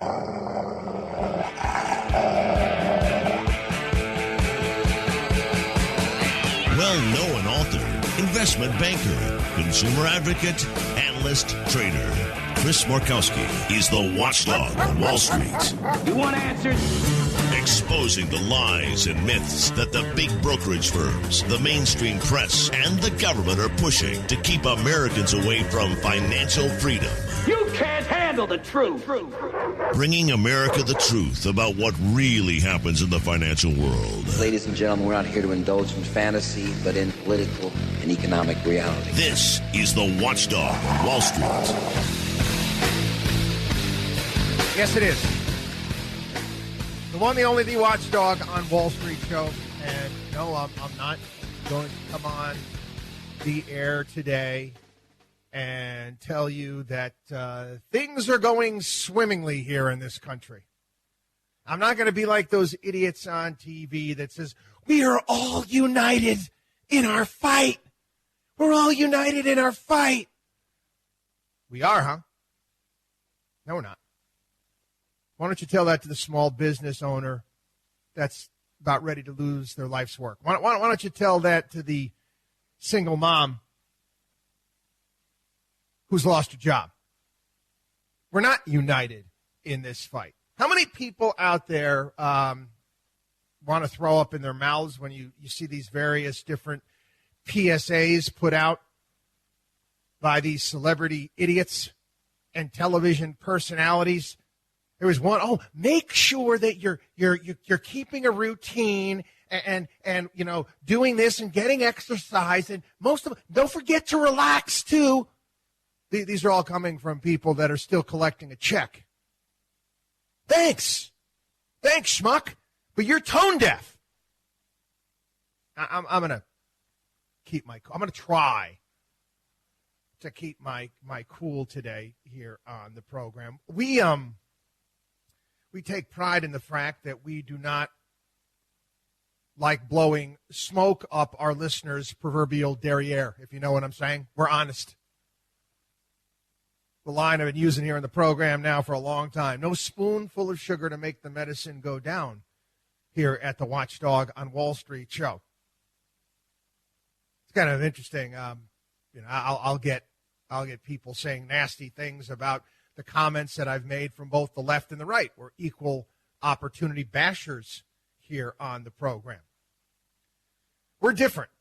Well-known author, investment banker, consumer advocate, analyst, trader. Chris Markowski is the watchdog on Wall Street. You want answers? Exposing the lies and myths that the big brokerage firms, the mainstream press, and the government are pushing to keep Americans away from financial freedom. You can't handle the truth. Bringing America the truth about what really happens in the financial world. Ladies and gentlemen, we're not here to indulge in fantasy, but in political and economic reality. This is the Watchdog on Wall Street. Yes, it is. The one, the only, the Watchdog on Wall Street show. And no, I'm not going to come on the air today and tell you that things are going swimmingly here in this country. I'm not going to be like those idiots on TV that says, we are all united in our fight. We're all united in our fight. We are, huh? No, we're not. Why don't you tell that to the small business owner that's about ready to lose their life's work? Why don't you tell that to the single mom who's lost her job? We're not united in this fight. How many people out there want to throw up in their mouths when you see these various different PSAs put out by these celebrity idiots and television personalities? There was one, make sure that you're keeping a routine and you know, doing this and getting exercise, and most of them, don't forget to relax too. These are all coming from people that are still collecting a check. Thanks, schmuck, but you're tone deaf. I'm gonna try to keep my cool today here on the program. We take pride in the fact that we do not like blowing smoke up our listeners' proverbial derriere, if you know what I'm saying. We're honest. The line I've been using here in the program now for a long time. No spoonful of sugar to make the medicine go down here at the Watchdog on Wall Street show. It's kind of interesting. I'll get people saying nasty things about the comments that I've made from both the left and the right. We're equal opportunity bashers here on the program. We're different.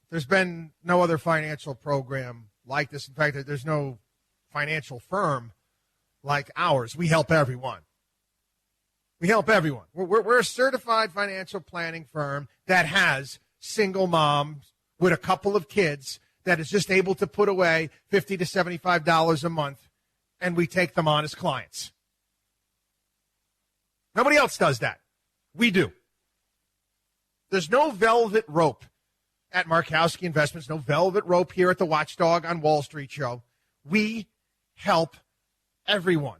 There's been no other financial program like this. In fact, there's no financial firm like ours. We help everyone. We're a certified financial planning firm that has single moms with a couple of kids that is just able to put away $50 to $75 a month, and we take them on as clients. Nobody else does that. We do. There's no velvet rope at Markowski Investments, no velvet rope here at the Watchdog on Wall Street show. We help everyone.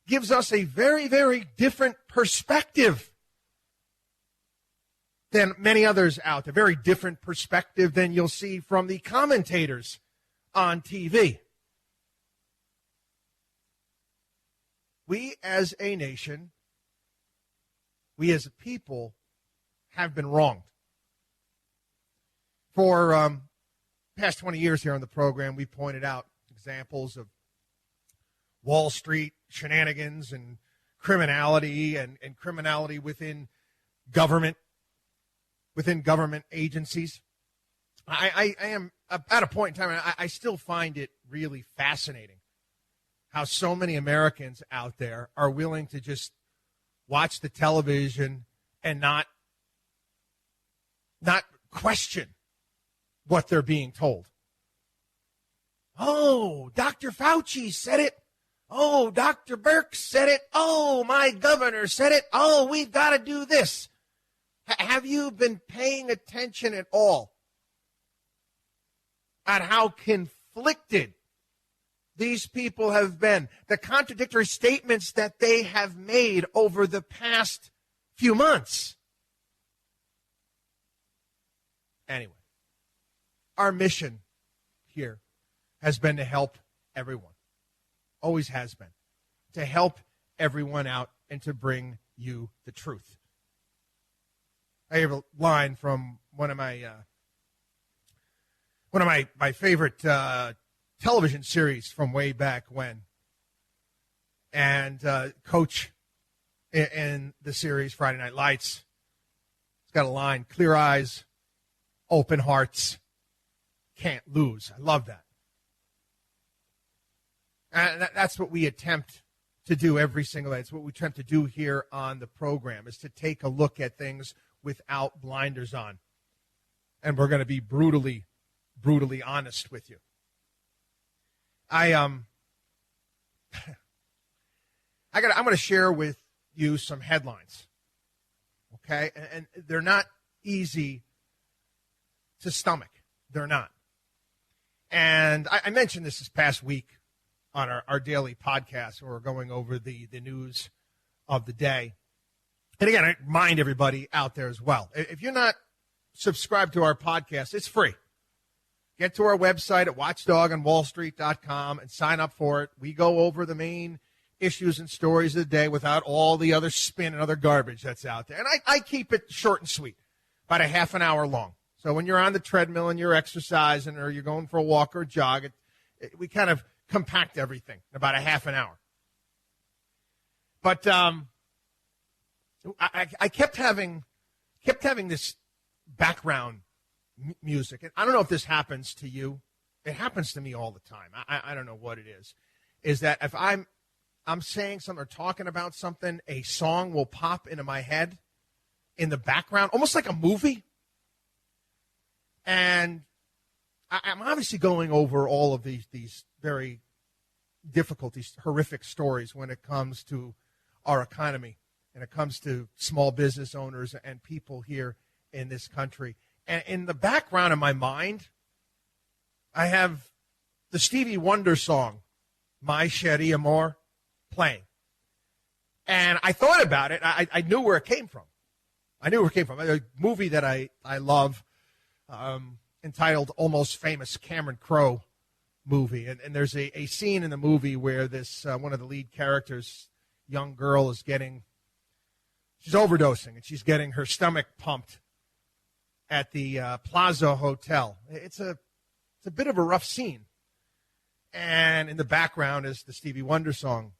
Gives us a very, very different perspective than many others out there. Very different perspective than you'll see from the commentators on TV. We as a nation, we as a people, have been wronged. For past 20 years here on the program, we pointed out examples of Wall Street shenanigans and criminality and criminality within government agencies. I am at a point in time, I still find it really fascinating how so many Americans out there are willing to just watch the television and not question what they're being told. Oh, Dr. Fauci said it. Oh, Dr. Birx said it. Oh, my governor said it. Oh, we've got to do this. Have you been paying attention at all on how conflicted these people have been, the contradictory statements that they have made over the past few months? Anyway, our mission here has been to help everyone. always has been, to help everyone out and to bring you the truth. I have a line from one of my favorite television series from way back when. And Coach in the series Friday Night Lights, he's got a line: clear eyes, open hearts, can't lose. I love that. And that's what we attempt to do every single day. It's what we attempt to do here on the program, is to take a look at things without blinders on. And we're going to be brutally honest with you. I'm going to share with you some headlines, okay? And they're not easy to stomach. They're not. And I mentioned this past week on our daily podcast, where we're going over the news of the day. And again, I remind everybody out there as well, if you're not subscribed to our podcast, it's free. Get to our website at watchdogonwallstreet.com and sign up for it. We go over the main issues and stories of the day without all the other spin and other garbage that's out there. And I keep it short and sweet, about a half an hour long. So when you're on the treadmill and you're exercising or you're going for a walk or a jog, we kind of compact everything in about a half an hour. But I kept having this background music. And I don't know if this happens to you. It happens to me all the time. I don't know what it is. Is that if I'm saying something or talking about something, a song will pop into my head in the background, almost like a movie. And I'm obviously going over all of these very difficult, these horrific stories when it comes to our economy and it comes to small business owners and people here in this country. And in the background of my mind, I have the Stevie Wonder song, My Cherie Amour, playing. And I thought about it. I knew where it came from. A movie that I love, entitled Almost Famous, Cameron Crowe movie. And there's a scene in the movie where this one of the lead characters, young girl, is she's overdosing, and she's getting her stomach pumped at the Plaza Hotel. It's a bit of a rough scene. And in the background is the Stevie Wonder song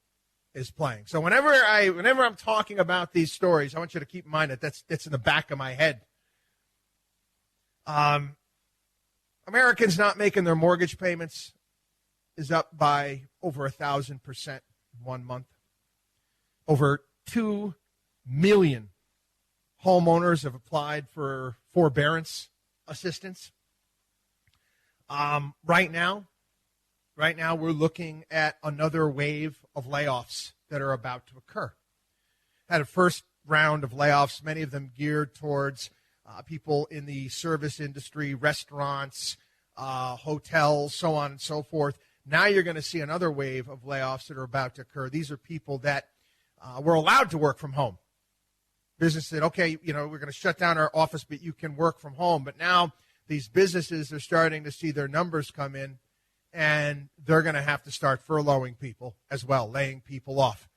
is playing. So whenever I'm talking about these stories, I want you to keep in mind that that's in the back of my head. Americans not making their mortgage payments is up by over 1,000% in 1 month. Over 2 million homeowners have applied for forbearance assistance. Right now, we're looking at another wave of layoffs that are about to occur. Had a first round of layoffs, many of them geared towards people in the service industry, restaurants, hotels, so on and so forth. Now you're going to see another wave of layoffs that are about to occur. These are people that were allowed to work from home. Business said, okay, we're going to shut down our office, but you can work from home. But now these businesses are starting to see their numbers come in, and they're going to have to start furloughing people as well, laying people off.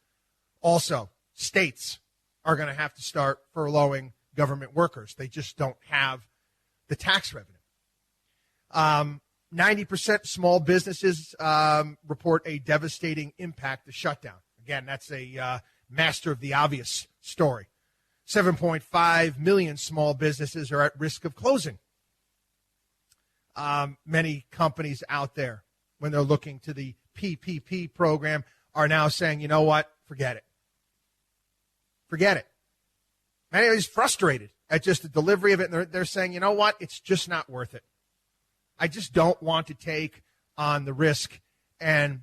Also, states are going to have to start furloughing government workers. They just don't have the tax revenue. 90% small businesses report a devastating impact to shutdown. Again, that's a master of the obvious story. 7.5 million small businesses are at risk of closing. Many companies out there, when they're looking to the PPP program, are now saying, you know what, forget it. Forget it. Many are just frustrated at just the delivery of it, and they're saying, you know what, it's just not worth it. I just don't want to take on the risk. And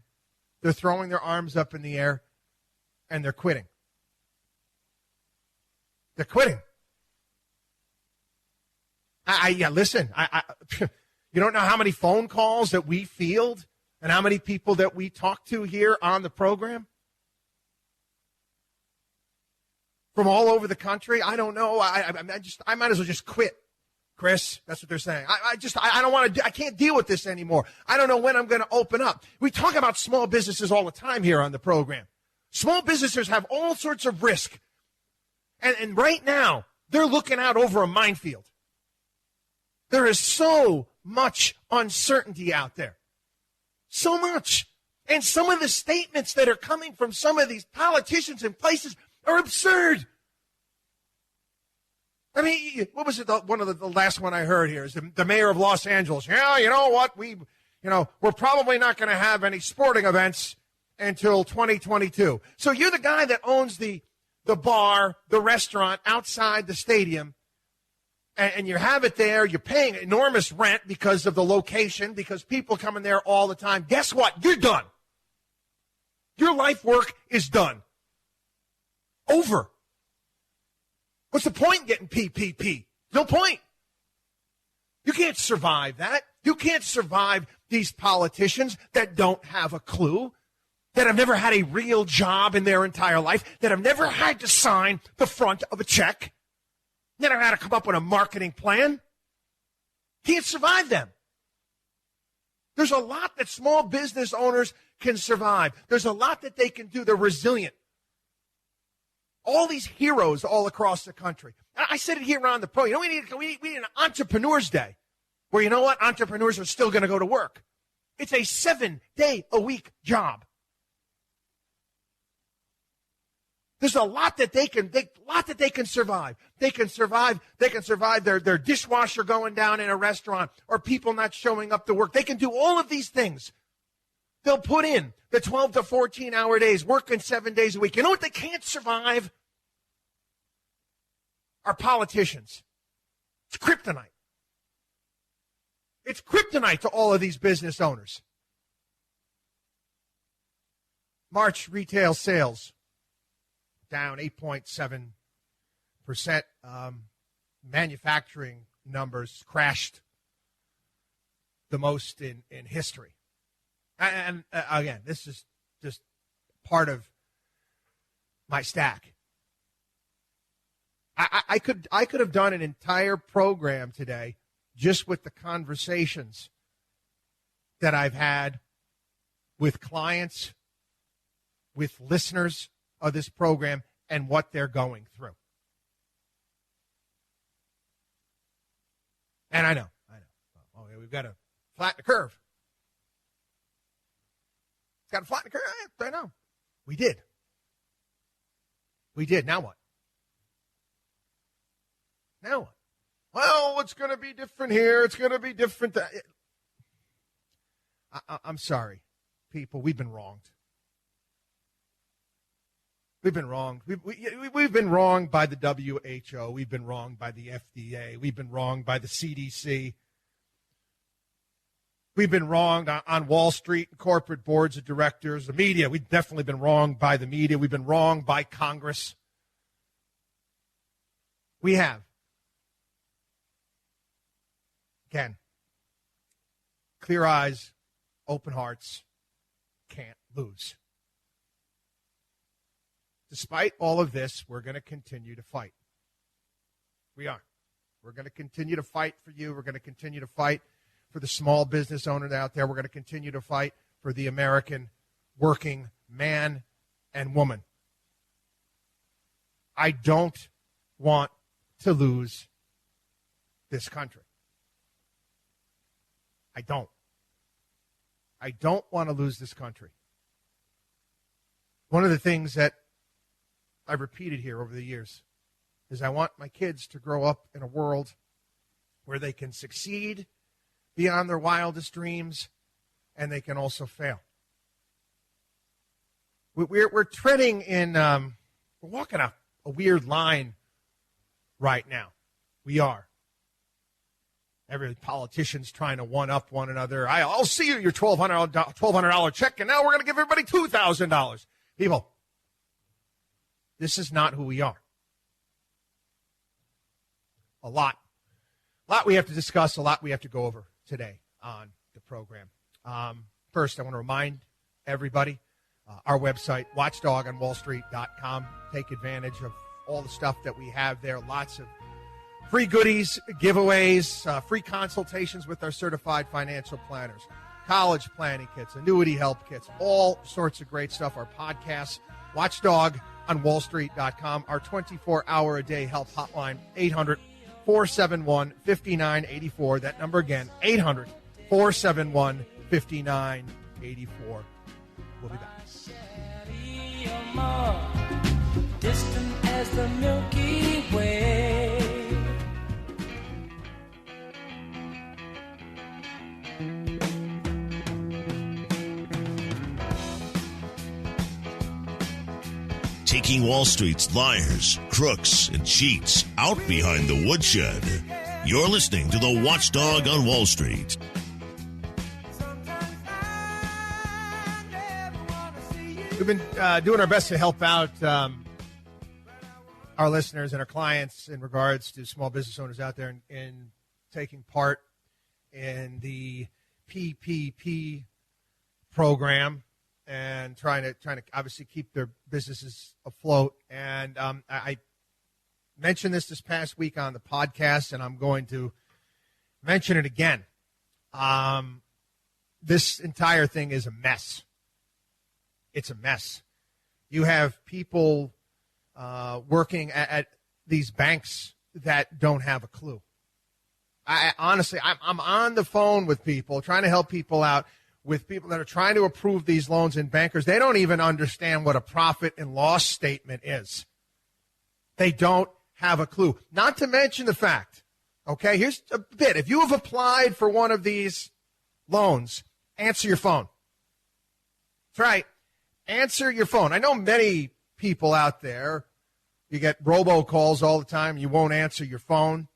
they're throwing their arms up in the air, and they're quitting. They're quitting. Listen, you don't know how many phone calls that we field and how many people that we talk to here on the program from all over the country. I don't know. I might as well just quit Chris. That's what they're saying. I don't want to, I can't deal with this anymore. I don't know when I'm going to open up. We talk about small businesses all the time here on the program. Small businesses have all sorts of risk. And right now, they're looking out over a minefield. There is so much uncertainty out there. So much. And some of the statements that are coming from some of these politicians and places are absurd. I mean, what was it? The last one I heard here is the mayor of Los Angeles. Yeah, you know what? We're probably not going to have any sporting events until 2022. So you're the guy that owns the bar, the restaurant outside the stadium, and you have it there. You're paying enormous rent because of the location, because people come in there all the time. Guess what? You're done. Your life work is done. Over. What's the point in getting PPP? No point. You can't survive that. You can't survive these politicians that don't have a clue, that have never had a real job in their entire life, that have never had to sign the front of a check, never had to come up with a marketing plan. Can't survive them. There's a lot that small business owners can survive. There's a lot that they can do. They're resilient. All these heroes all across the country. I said it here on the pro. You know, we need an Entrepreneurs Day where, you know what, entrepreneurs are still going to go to work. It's a 7-day-a-week job. There's a lot that they can survive. They can survive their dishwasher going down in a restaurant or people not showing up to work. They can do all of these things. They'll put in the 12 to 14-hour days, working 7 days a week. You know what they can't survive? Are politicians. It's kryptonite. It's kryptonite to all of these business owners. March retail sales down 8.7%. Manufacturing numbers crashed the most in history. And again, this is just part of my stack. I could have done an entire program today just with the conversations that I've had with clients, with listeners of this program, and what they're going through. And I know. Oh, yeah, we've got to flatten the curve. Got to flatten the curve. I know. We did. Now what? Well, it's going to be different here. It's going to be different. I'm sorry, people. We've been wronged. We've been wronged. We've been wronged by the WHO. We've been wronged by the FDA. We've been wronged by the CDC. We've been wronged on Wall Street and corporate boards of directors, the media. We've definitely been wronged by the media. We've been wronged by Congress. We have. Again, clear eyes, open hearts, can't lose. Despite all of this, we're going to continue to fight. We are. We're going to continue to fight for you. We're going to continue to fight for the small business owner out there. We're going to continue to fight for the American working man and woman. I don't want to lose this country. I don't want to lose this country. One of the things that I've repeated here over the years is I want my kids to grow up in a world where they can succeed beyond their wildest dreams, and they can also fail. We're treading in, we're walking a weird line right now. We are. Every politician's trying to one-up one another. I'll see you your $1,200 check, and now we're going to give everybody $2,000. People, this is not who we are. A lot we have to discuss, a lot we have to go over today on the program. First, I want to remind everybody, our website, watchdogonwallstreet.com. Take advantage of all the stuff that we have there. Lots of Free goodies, giveaways, free consultations with our certified financial planners, college planning kits, annuity help kits, all sorts of great stuff. Our podcasts, Watchdog on wallstreet.com, our 24-hour-a-day help hotline, 800-471-5984. That number again, 800-471-5984. We'll be back. Distant as the Milky Way. Taking Wall Street's liars, crooks, and cheats out behind the woodshed. You're listening to the Watchdog on Wall Street. We've been doing our best to help out our listeners and our clients in regards to small business owners out there in taking part in the PPP program and trying to obviously keep their businesses afloat. And I mentioned this past week on the podcast, and I'm going to mention it again. This entire thing is a mess. It's a mess. You have people working at these banks that don't have a clue. Honestly, I'm on the phone with people, trying to help people out, with people that are trying to approve these loans, and bankers, they don't even understand what a profit and loss statement is. They don't have a clue. Not to mention the fact, okay, here's a bit. If you have applied for one of these loans, answer your phone. That's right. Answer your phone. I know many people out there, you get robocalls all the time. You won't answer your phone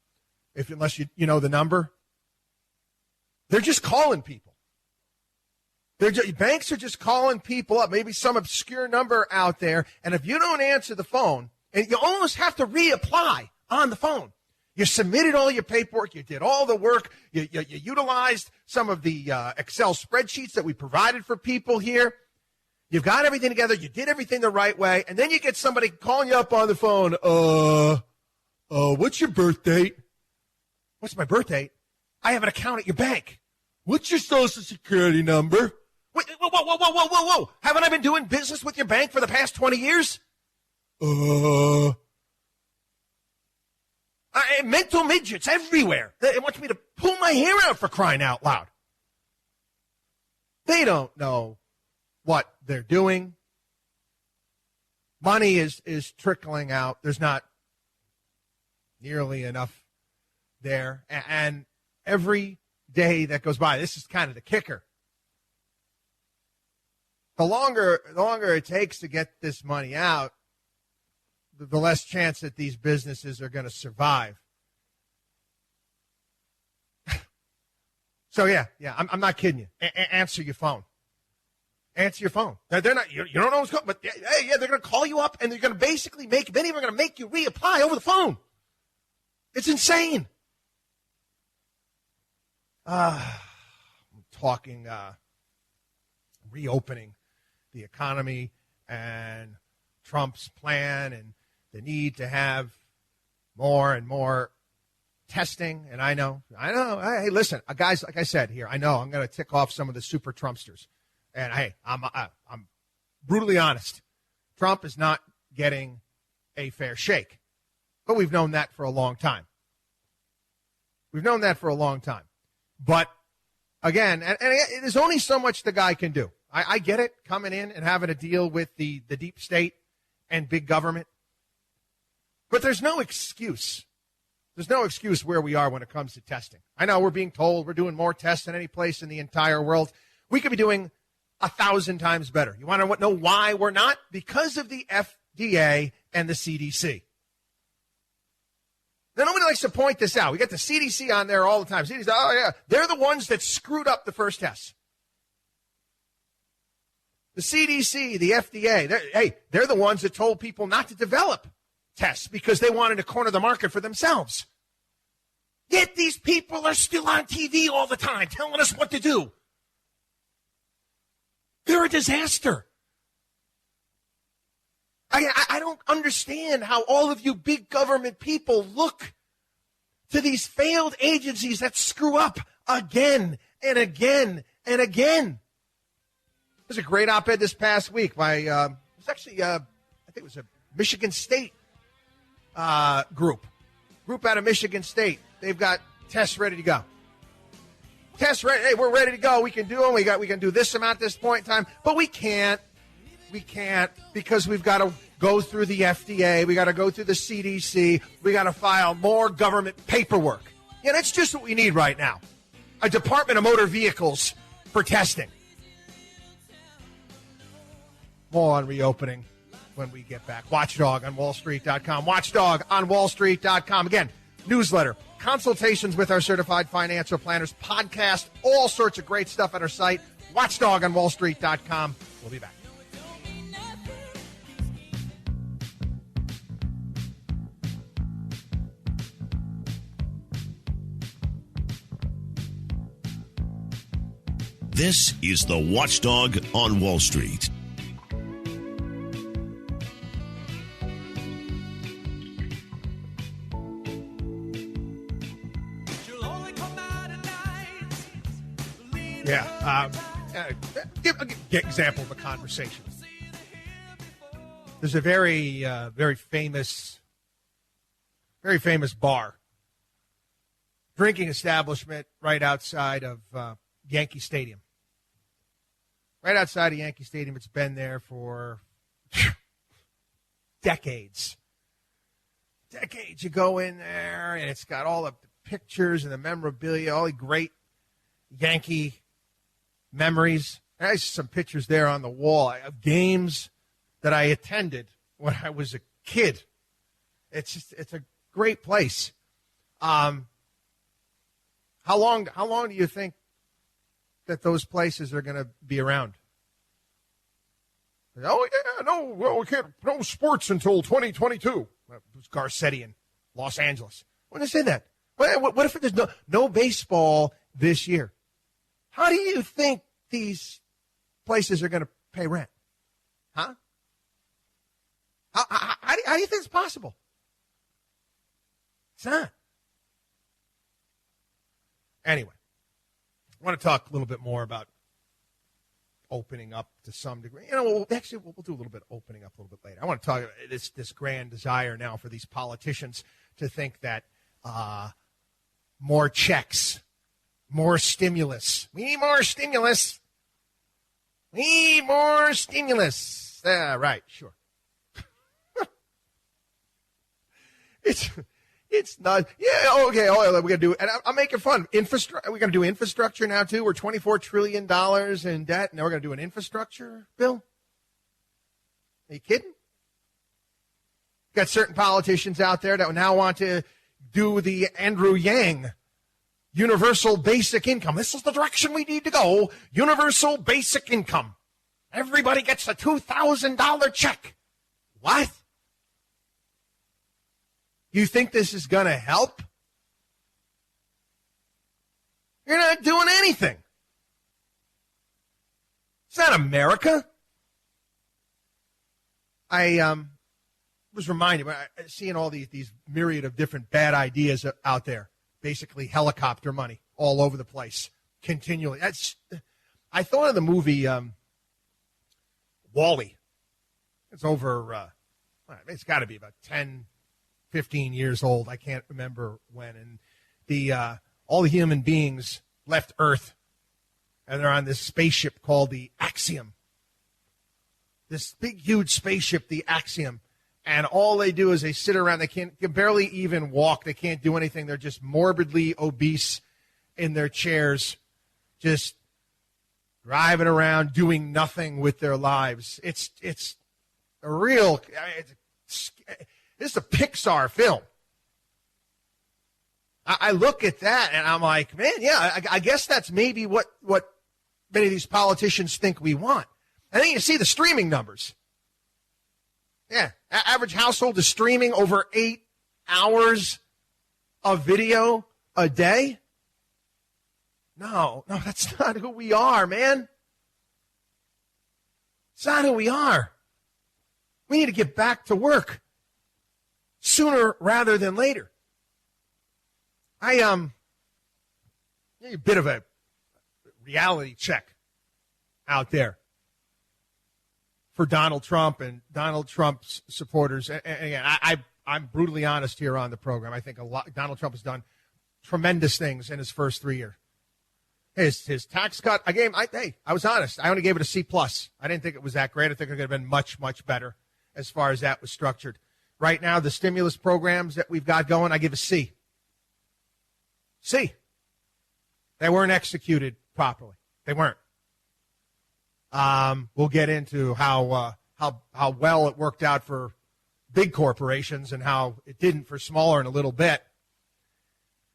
unless you know the number. They're just calling people. Banks are just calling people up, maybe some obscure number out there, and if you don't answer the phone, and you almost have to reapply on the phone. You submitted all your paperwork, you did all the work, you utilized some of the Excel spreadsheets that we provided for people here. You've got everything together, you did everything the right way, and then you get somebody calling you up on the phone, what's your birth date? What's my birth date? I have an account at your bank. What's your social security number? Wait, whoa. Haven't I been doing business with your bank for the past 20 years? Mental midgets everywhere. They want me to pull my hair out, for crying out loud. They don't know what they're doing. Money is trickling out. There's not nearly enough there. And every day that goes by, this is kind of the kicker. The longer it takes to get this money out, the less chance that these businesses are going to survive. So yeah, I'm not kidding you. Answer your phone. Answer your phone. They're not. You don't know what's going, but yeah, they're going to call you up and they're going to basically many of them are going to make you reapply over the phone. It's insane. I'm talking reopening the economy and Trump's plan and the need to have more and more testing. And I know. Hey, listen, guys, like I said here, I know I'm going to tick off some of the super Trumpsters. And hey, I'm brutally honest. Trump is not getting a fair shake. But we've known that for a long time. But again, and there's only so much the guy can do. I get it, coming in and having to deal with the deep state and big government. But there's no excuse. There's no excuse where we are when it comes to testing. I know we're being told we're doing more tests than any place in the entire world. We could be doing 1,000 times better. You want to know why we're not? Because of the FDA and the CDC. Now, nobody likes to point this out. We get the CDC on there all the time. CDC, oh, yeah, they're the ones that screwed up the first tests. The CDC, the FDA, they're the ones that told people not to develop tests because they wanted to corner the market for themselves. Yet these people are still on TV all the time telling us what to do. They're a disaster. I don't understand how all of you big government people look to these failed agencies that screw up again and again and again. There's a great op-ed this past week by, it was actually, I think it was a Michigan State group out of Michigan State. They've got tests ready to go. Tests ready. Hey, we're ready to go. We can do them. We can do this amount at this point in time, but we can't. We can't because we've got to go through the FDA. We got to go through the CDC. We got to file more government paperwork. Yeah, that's just what we need right now. A Department of Motor Vehicles for testing. More on reopening when we get back. Watchdog on wallstreet.com. Watchdog on wallstreet.com. Again, newsletter, consultations with our certified financial planners, podcast, all sorts of great stuff at our site. Watchdog on wallstreet.com. We'll be back. This is the Watchdog on Wall Street. Yeah. Give an example of a conversation. There's a very famous bar, drinking establishment right outside of Yankee Stadium. Right outside of Yankee Stadium. It's been there for decades. Decades. You go in there, and it's got all the pictures and the memorabilia, all the great Yankee memories. There's some pictures there on the wall of games that I attended when I was a kid. It's a great place. How long do you think that those places are going to be around? Oh, yeah, no, well, we can't, no sports until 2022. It was Garcetti in Los Angeles. When they say that? What if there's no baseball this year? How do you think these places are going to pay rent? Huh? How do you think it's possible? It's not. Anyway, I want to talk a little bit more about opening up to some degree. You know, we'll do a little bit of opening up a little bit later. I want to talk about this grand desire now for these politicians to think that more checks, more stimulus. We need more stimulus. We need more stimulus. Right, sure. It's not. Yeah, okay. Oh, we're gonna do. And I'm making fun. Infrastructure. We're gonna do infrastructure now too. We're $24 trillion in debt. Now we're gonna do an infrastructure bill. Are you kidding? Got certain politicians out there that now want to do the Andrew Yang universal basic income. This is the direction we need to go. Universal basic income. Everybody gets a $2,000 check. What? You think this is going to help? You're not doing anything. It's not America. I was reminded, seeing all these myriad of different bad ideas out there, basically helicopter money all over the place, continually. I thought of the movie Wall-E. It's over, it's got to be about 10, 15 years old. I can't remember when. And all the human beings left Earth, and they're on this spaceship called the Axiom. This big, huge spaceship, the Axiom. And all they do is they sit around. They can barely even walk. They can't do anything. They're just morbidly obese in their chairs, just driving around, doing nothing with their lives. It's a real. This is a Pixar film. I look at that and I'm like, man, yeah, I guess that's maybe what many of these politicians think we want. And then you see the streaming numbers. Yeah, average household is streaming over 8 hours of video a day. No, that's not who we are, man. It's not who we are. We need to get back to work sooner rather than later. a bit of a reality check out there for Donald Trump and Donald Trump's supporters. And again, I'm brutally honest here on the program. I think Donald Trump has done tremendous things in his first 3 years. His tax cut, I was honest. I only gave it a C+. I didn't think it was that great. I think it could have been much, much better as far as that was structured. Right now, the stimulus programs that we've got going, I give a C. C. They weren't executed properly. They weren't. We'll get into how well it worked out for big corporations and how it didn't for smaller in a little bit.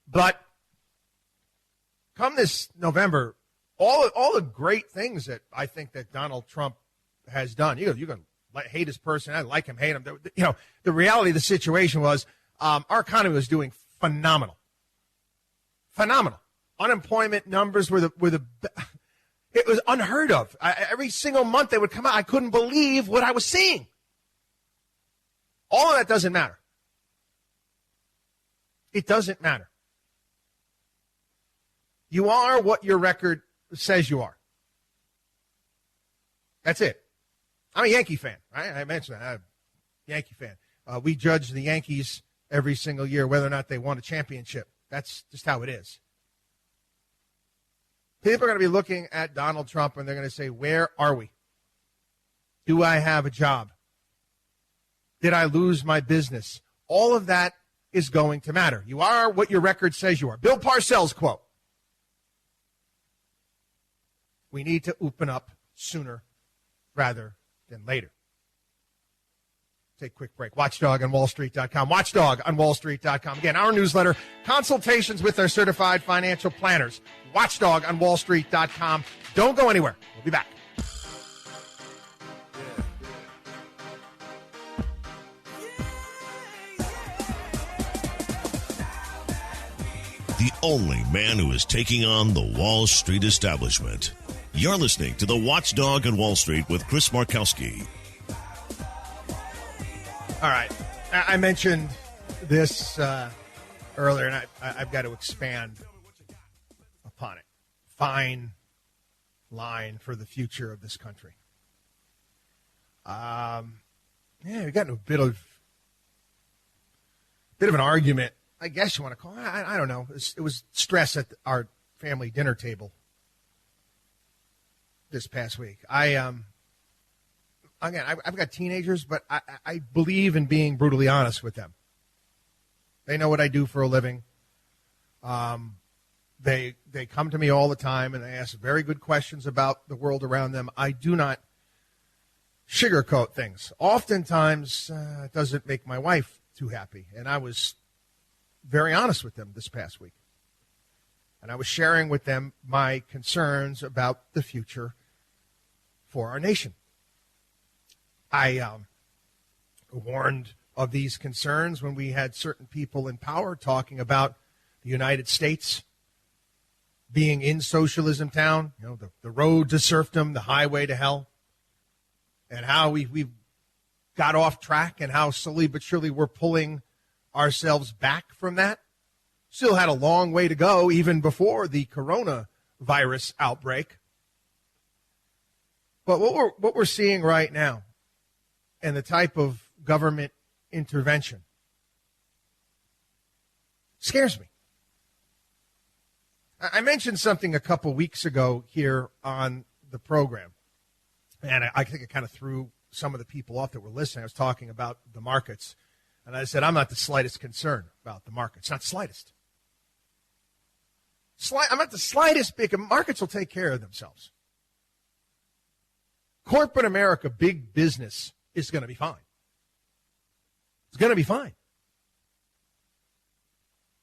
But come this November, all the great things that I think that Donald Trump has done, you can hate his person, I like him, hate him. The reality of the situation was our economy was doing phenomenal. Unemployment numbers were it was unheard of. Every single month they would come out. I couldn't believe what I was seeing. All of that doesn't matter. It doesn't matter. You are what your record says you are. That's it. I'm a Yankee fan, right? I mentioned that. I'm a Yankee fan. We judge the Yankees every single year whether or not they won a championship. That's just how it is. People are going to be looking at Donald Trump and they're going to say, where are we? Do I have a job? Did I lose my business? All of that is going to matter. You are what your record says you are. Bill Parcells quote. We need to open up sooner rather than later. Take a quick break. Watchdog on WallStreet.com. Watchdog on WallStreet.com. Again, our newsletter, consultations with our certified financial planners. Watchdog on WallStreet.com. Don't go anywhere. We'll be back. The only man who is taking on the Wall Street establishment. You're listening to the Watchdog on Wall Street with Chris Markowski. All right. I mentioned this earlier, and I've got to expand upon it. Fine line for the future of this country. We got into a bit of an argument, I guess you want to call it. I don't know. It was stress at our family dinner table this past week. I've got teenagers, but I believe in being brutally honest with them. They know what I do for a living. They come to me all the time, and they ask very good questions about the world around them. I do not sugarcoat things. Oftentimes, it doesn't make my wife too happy, and I was very honest with them this past week. And I was sharing with them my concerns about the future for our nation. I warned of these concerns when we had certain people in power talking about the United States being in socialism town, the road to serfdom, the highway to hell, and how we've got off track and how slowly but surely we're pulling ourselves back from that. Still had a long way to go even before the coronavirus outbreak. But what we're seeing right now and the type of government intervention scares me. I mentioned something a couple weeks ago here on the program, and I think it kind of threw some of the people off that were listening. I was talking about the markets, and I said I'm not the slightest concerned about the markets. Not the slightest. I'm not the slightest because markets will take care of themselves. Corporate America, big business, is going to be fine. It's going to be fine.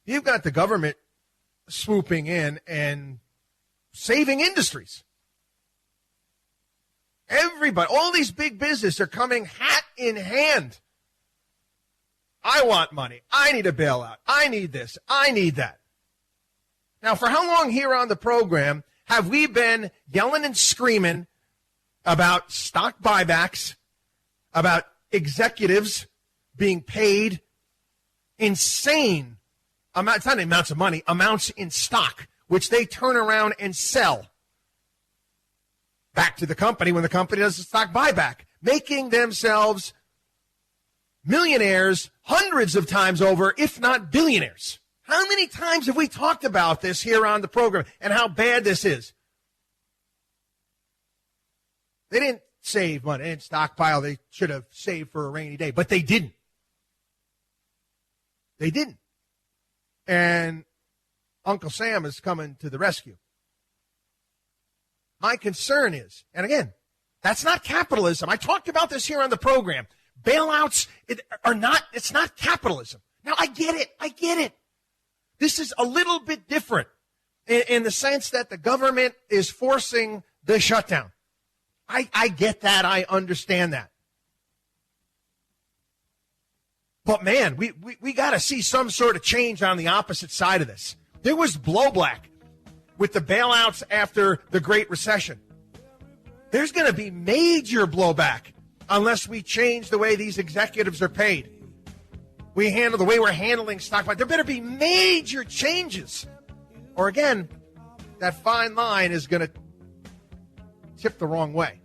You've got the government swooping in and saving industries. Everybody, all these big businesses are coming hat in hand. I want money. I need a bailout. I need this. I need that. Now, for how long here on the program have we been yelling and screaming about stock buybacks, about executives being paid insane It's not amounts of money, amounts in stock, which they turn around and sell back to the company when the company does a stock buyback, making themselves millionaires hundreds of times over, if not billionaires. How many times have we talked about this here on the program and how bad this is? They didn't save money. They didn't stockpile. They should have saved for a rainy day, but they didn't. They didn't. And Uncle Sam is coming to the rescue. My concern is, and again, that's not capitalism. I talked about this here on the program. Bailouts it's not capitalism. Now, I get it. This is a little bit different in the sense that the government is forcing the shutdown. I get that. I understand that. But, man, we got to see some sort of change on the opposite side of this. There was blowback with the bailouts after the Great Recession. There's going to be major blowback unless we change the way these executives are paid. We handle the way we're handling stock market. There better be major changes. Or, again, that fine line is going to tip the wrong way.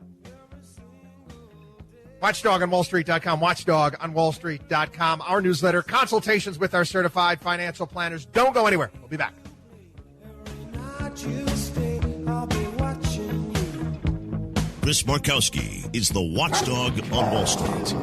WatchdogOnWallStreet.com, WatchdogOnWallStreet.com. Our newsletter, consultations with our certified financial planners. Don't go anywhere. We'll be back. Chris Markowski is the watchdog on Wall Street.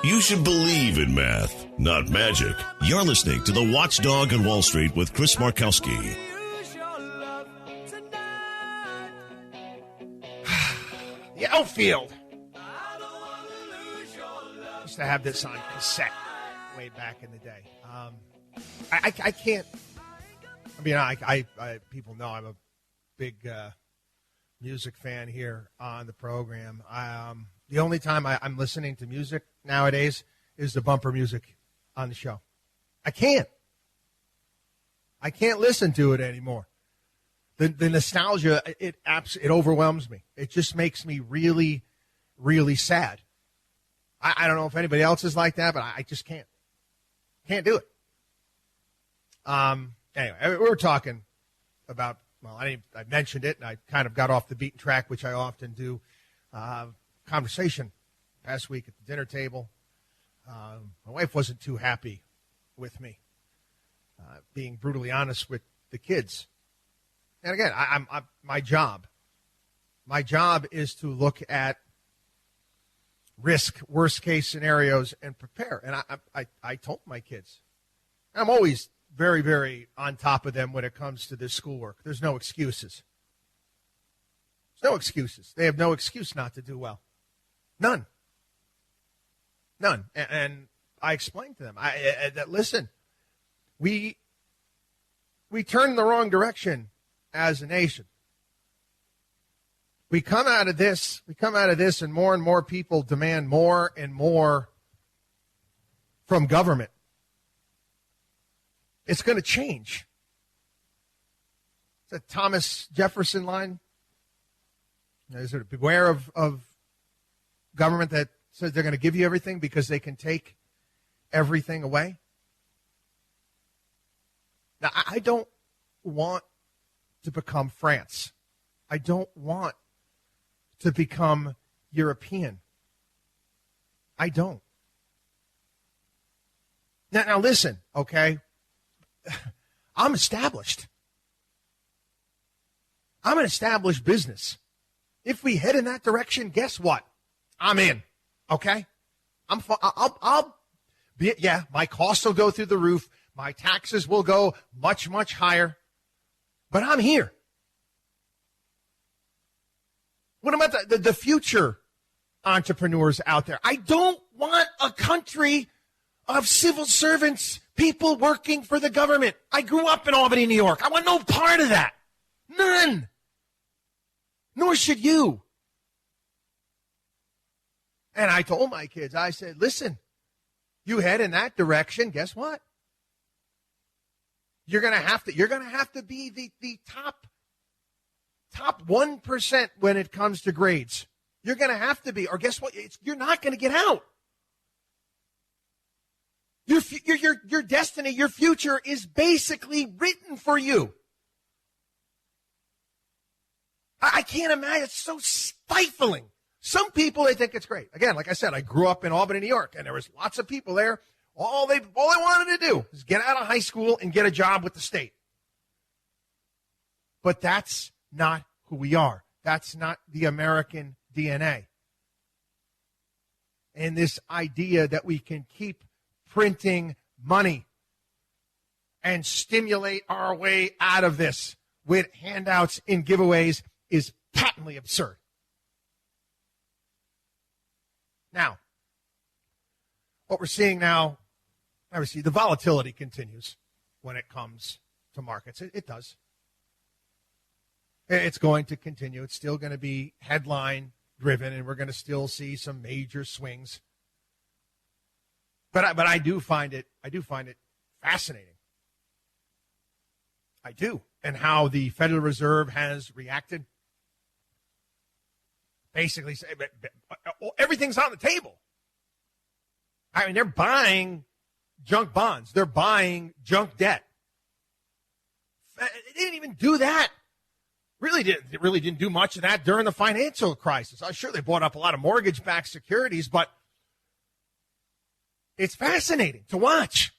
You should believe in math, not magic. You're listening to the Watchdog on Wall Street with Chris Markowski. The outfield. Used to have this on cassette way back in the day. I can't. I mean, I people know I'm a big music fan here on the program. The only time I'm listening to music nowadays is the bumper music on the show. I can't listen to it anymore. The nostalgia, it overwhelms me. It just makes me really, really sad. I don't know if anybody else is like that, but I just can't do it. Anyway, we were talking about, well, I mentioned it, and I kind of got off the beaten track, which I often do. Conversation past week at the dinner table. My wife wasn't too happy with me, being brutally honest with the kids. And again, I'm my job is to look at risk, worst case scenarios, and prepare. And I told my kids, I'm always very, very on top of them when it comes to this schoolwork. There's no excuses. There's no excuses. They have no excuse not to do well. None. And I explained to them that, listen, we turn in the wrong direction as a nation. We come out of this, and more people demand more and more from government. It's going to change. It's a Thomas Jefferson line. Is it beware of government that says they're going to give you everything because they can take everything away? Now, I don't want to become France. I don't want to become European. I don't. Now listen, okay? I'm established. I'm an established business. If we head in that direction, guess what? I'm in, okay? I'll be, yeah, my costs will go through the roof. My taxes will go much, much higher. But I'm here. What about the future entrepreneurs out there? I don't want a country of civil servants, people working for the government. I grew up in Albany, New York. I want no part of that. None. Nor should you. And I told my kids, I said, listen, you head in that direction, guess what? You're going to have to be the top 1% when it comes to grades. You're going to have to be, or guess what? You're not going to get out. Your destiny, your future is basically written for you. I can't imagine. It's so stifling. Some people, they think it's great. Again, like I said, I grew up in Albany, New York, and there was lots of people there. All they wanted to do is get out of high school and get a job with the state. But that's not who we are. That's not the American DNA. And this idea that we can keep printing money and stimulate our way out of this with handouts and giveaways is patently absurd. Now, what we're seeing now, obviously, the volatility continues when it comes to markets. It does. It's going to continue. It's still going to be headline driven, and we're going to still see some major swings. But I do find it fascinating. I do. And how the Federal Reserve has reacted. Basically, everything's on the table. I mean, they're buying junk bonds. They're buying junk debt. They didn't even do that. Really didn't do much of that during the financial crisis. I'm sure they bought up a lot of mortgage-backed securities, but it's fascinating to watch.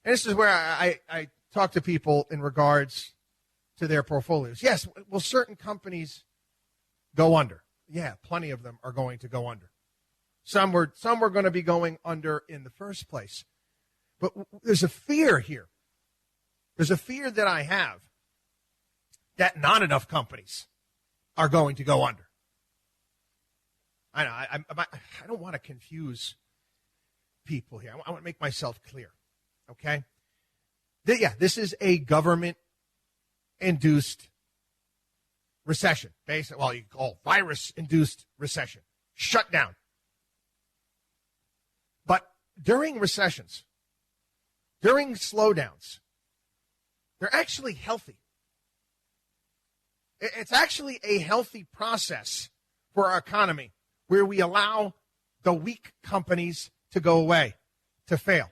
And this is where I talk to people in regards to their portfolios. Yes, will certain companies go under? Yeah, plenty of them are going to go under. Some were going to be going under in the first place. But there's a fear here. There's a fear that I have that not enough companies are going to go under. I know. I don't want to confuse people here. I want to make myself clear. Okay? This is a government-induced recession. Basically, well, you call virus-induced recession. Shut down. But during recessions, during slowdowns, they're actually healthy. It's actually a healthy process for our economy where we allow the weak companies to go away, to fail.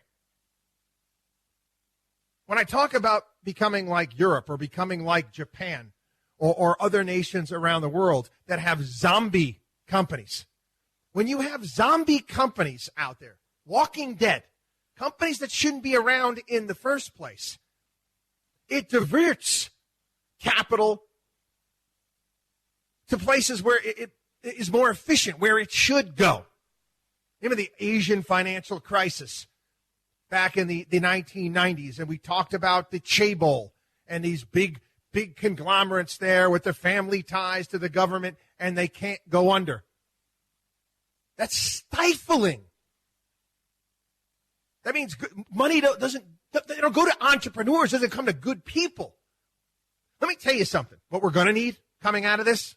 When I talk about becoming like Europe or becoming like Japan or other nations around the world that have zombie companies, when you have zombie companies out there, walking dead, companies that shouldn't be around in the first place, it diverts capital to places where it is more efficient, where it should go. Remember the Asian financial crisis back in the 1990s, and we talked about the chaebol and these big conglomerates there with their family ties to the government, and they can't go under. That's stifling. That means money doesn't go to entrepreneurs, doesn't come to good people. Let me tell you something. What we're going to need coming out of this,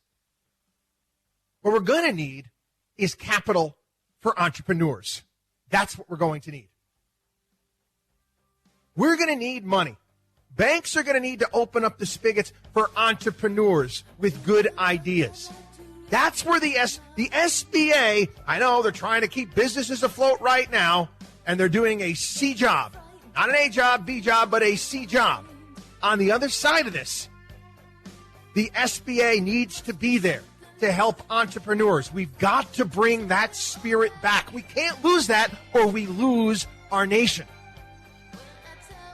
what we're going to need is capital for entrepreneurs. That's what we're going to need. We're going to need money. Banks are going to need to open up the spigots for entrepreneurs with good ideas. That's where the SBA, I know they're trying to keep businesses afloat right now, and they're doing a C job. Not an A job, B job, but a C job. On the other side of this, the SBA needs to be there to help entrepreneurs. We've got to bring that spirit back. We can't lose that or we lose our nation.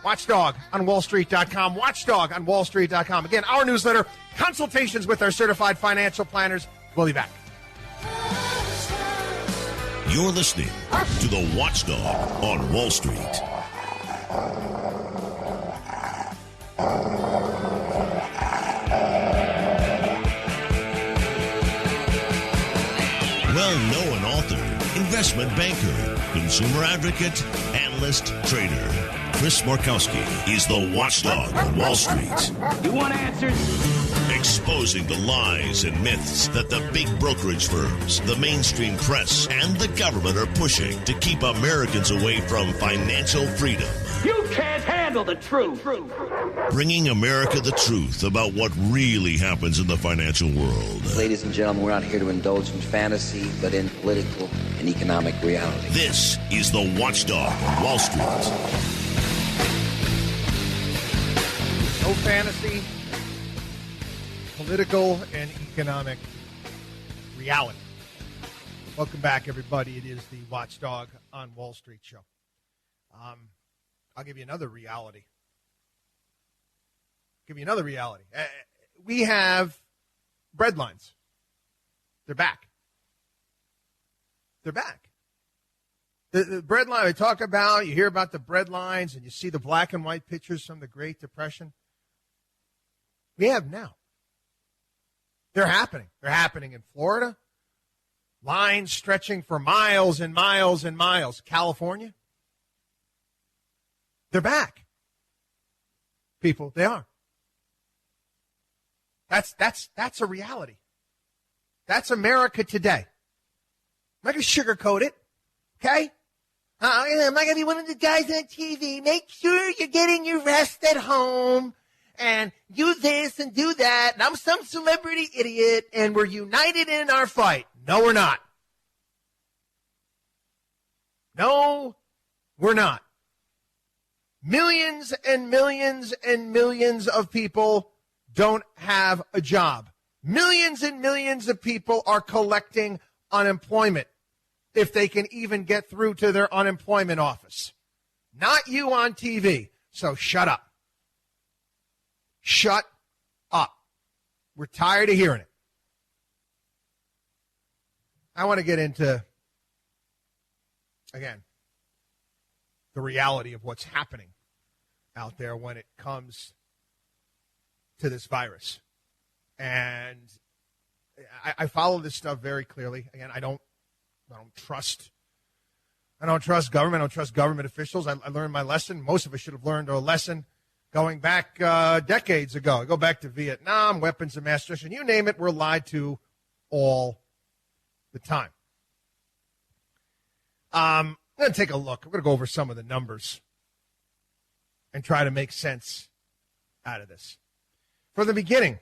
Watchdog on wallstreet.com. Watchdog on wallstreet.com. Again, our newsletter, consultations with our certified financial planners. We'll be back. You're listening to the Watchdog on Wall Street. Well-known author, investment banker, consumer advocate, analyst, trader. Chris Markowski is the Watchdog on Wall Street. You want answers? Exposing the lies and myths that the big brokerage firms, the mainstream press, and the government are pushing to keep Americans away from financial freedom. You can't handle the truth. Bringing America the truth about what really happens in the financial world. Ladies and gentlemen, we're not here to indulge in fantasy, but in political and economic reality. This is the Watchdog on Wall Street. No fantasy, political and economic reality. Welcome back, everybody. It is the Watchdog on Wall Street show. I'll give you another reality. We have bread lines. They're back. The bread line I talk about, you hear about the bread lines and you see the black and white pictures from the Great Depression. We have now. They're happening. They're happening in Florida. Lines stretching for miles and miles and miles. California. They're back. People, they are. That's a reality. That's America today. I'm not going to sugarcoat it, okay? I'm not going to be one of the guys on TV. Make sure you're getting your rest at home and do this and do that. And I'm some celebrity idiot and we're united in our fight. No, we're not. No, we're not. Millions and millions and millions of people don't have a job. Millions and millions of people are collecting unemployment if they can even get through to their unemployment office. Not you on TV. So shut up. Shut up. We're tired of hearing it. I want to get into, again, the reality of what's happening out there when it comes to this virus. And I follow this stuff very clearly. Again, I don't trust government. I don't trust government officials. I learned my lesson. Most of us should have learned a lesson going back decades ago. I go back to Vietnam, weapons of mass destruction, you name it, we're lied to all the time. I'm going to take a look. I'm going to go over some of the numbers and try to make sense out of this. From the beginning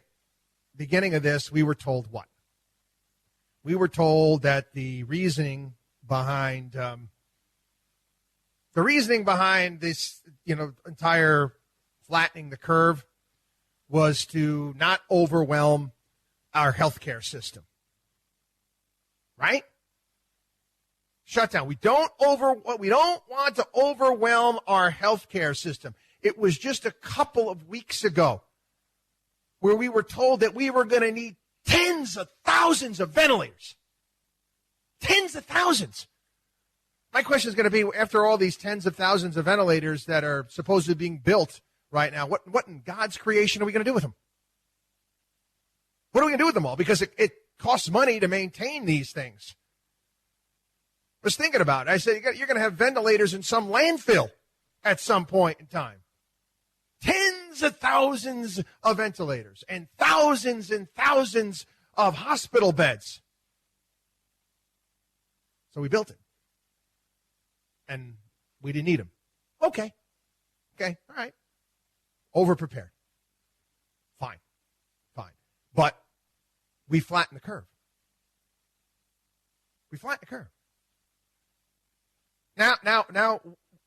of this, we were told what? We were told that the reasoning behind this, entire flattening the curve was to not overwhelm our healthcare system. Right? Shutdown. We don't want to overwhelm our healthcare system. It was just a couple of weeks ago where we were told that we were going to need tens of thousands of ventilators. Tens of thousands. My question is going to be, after all these tens of thousands of ventilators that are supposedly being built right now, what in God's creation are we going to do with them? What are we going to do with them all? Because it costs money to maintain these things. I was thinking about it. I said, you're going to have ventilators in some landfill at some point in time. Tens of thousands of ventilators and thousands of hospital beds. So we built it. And we didn't need them. Okay, all right. Overprepared. Fine. But we flattened the curve. Now,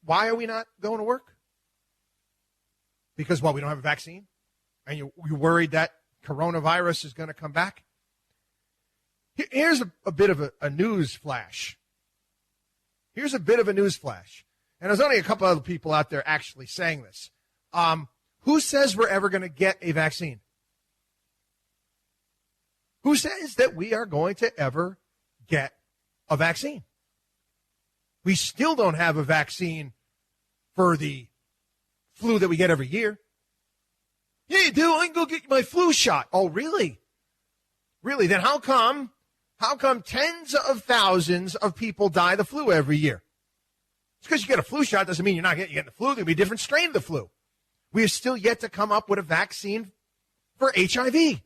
why are we not going to work? Because, we don't have a vaccine? And you're worried that coronavirus is going to come back? Here's a bit of a news flash. And there's only a couple other people out there actually saying this. Who says we're ever going to get a vaccine? Who says that we are going to ever get a vaccine? We still don't have a vaccine for the flu that we get every year. Yeah, you do. I can go get my flu shot. Oh, really? Really? Then how come tens of thousands of people die of the flu every year? It's because you get a flu shot doesn't mean you're getting the flu. There'll be a different strain of the flu. We have still yet to come up with a vaccine for HIV.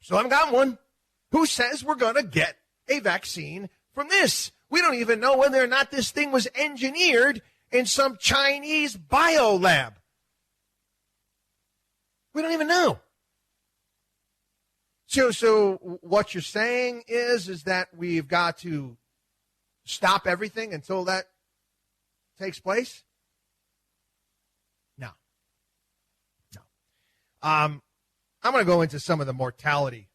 Still haven't got one. Who says we're going to get a vaccine from this? We don't even know whether or not this thing was engineered in some Chinese bio lab. We don't even know. So what you're saying is that we've got to stop everything until that takes place? No. I'm going to go into some of the mortality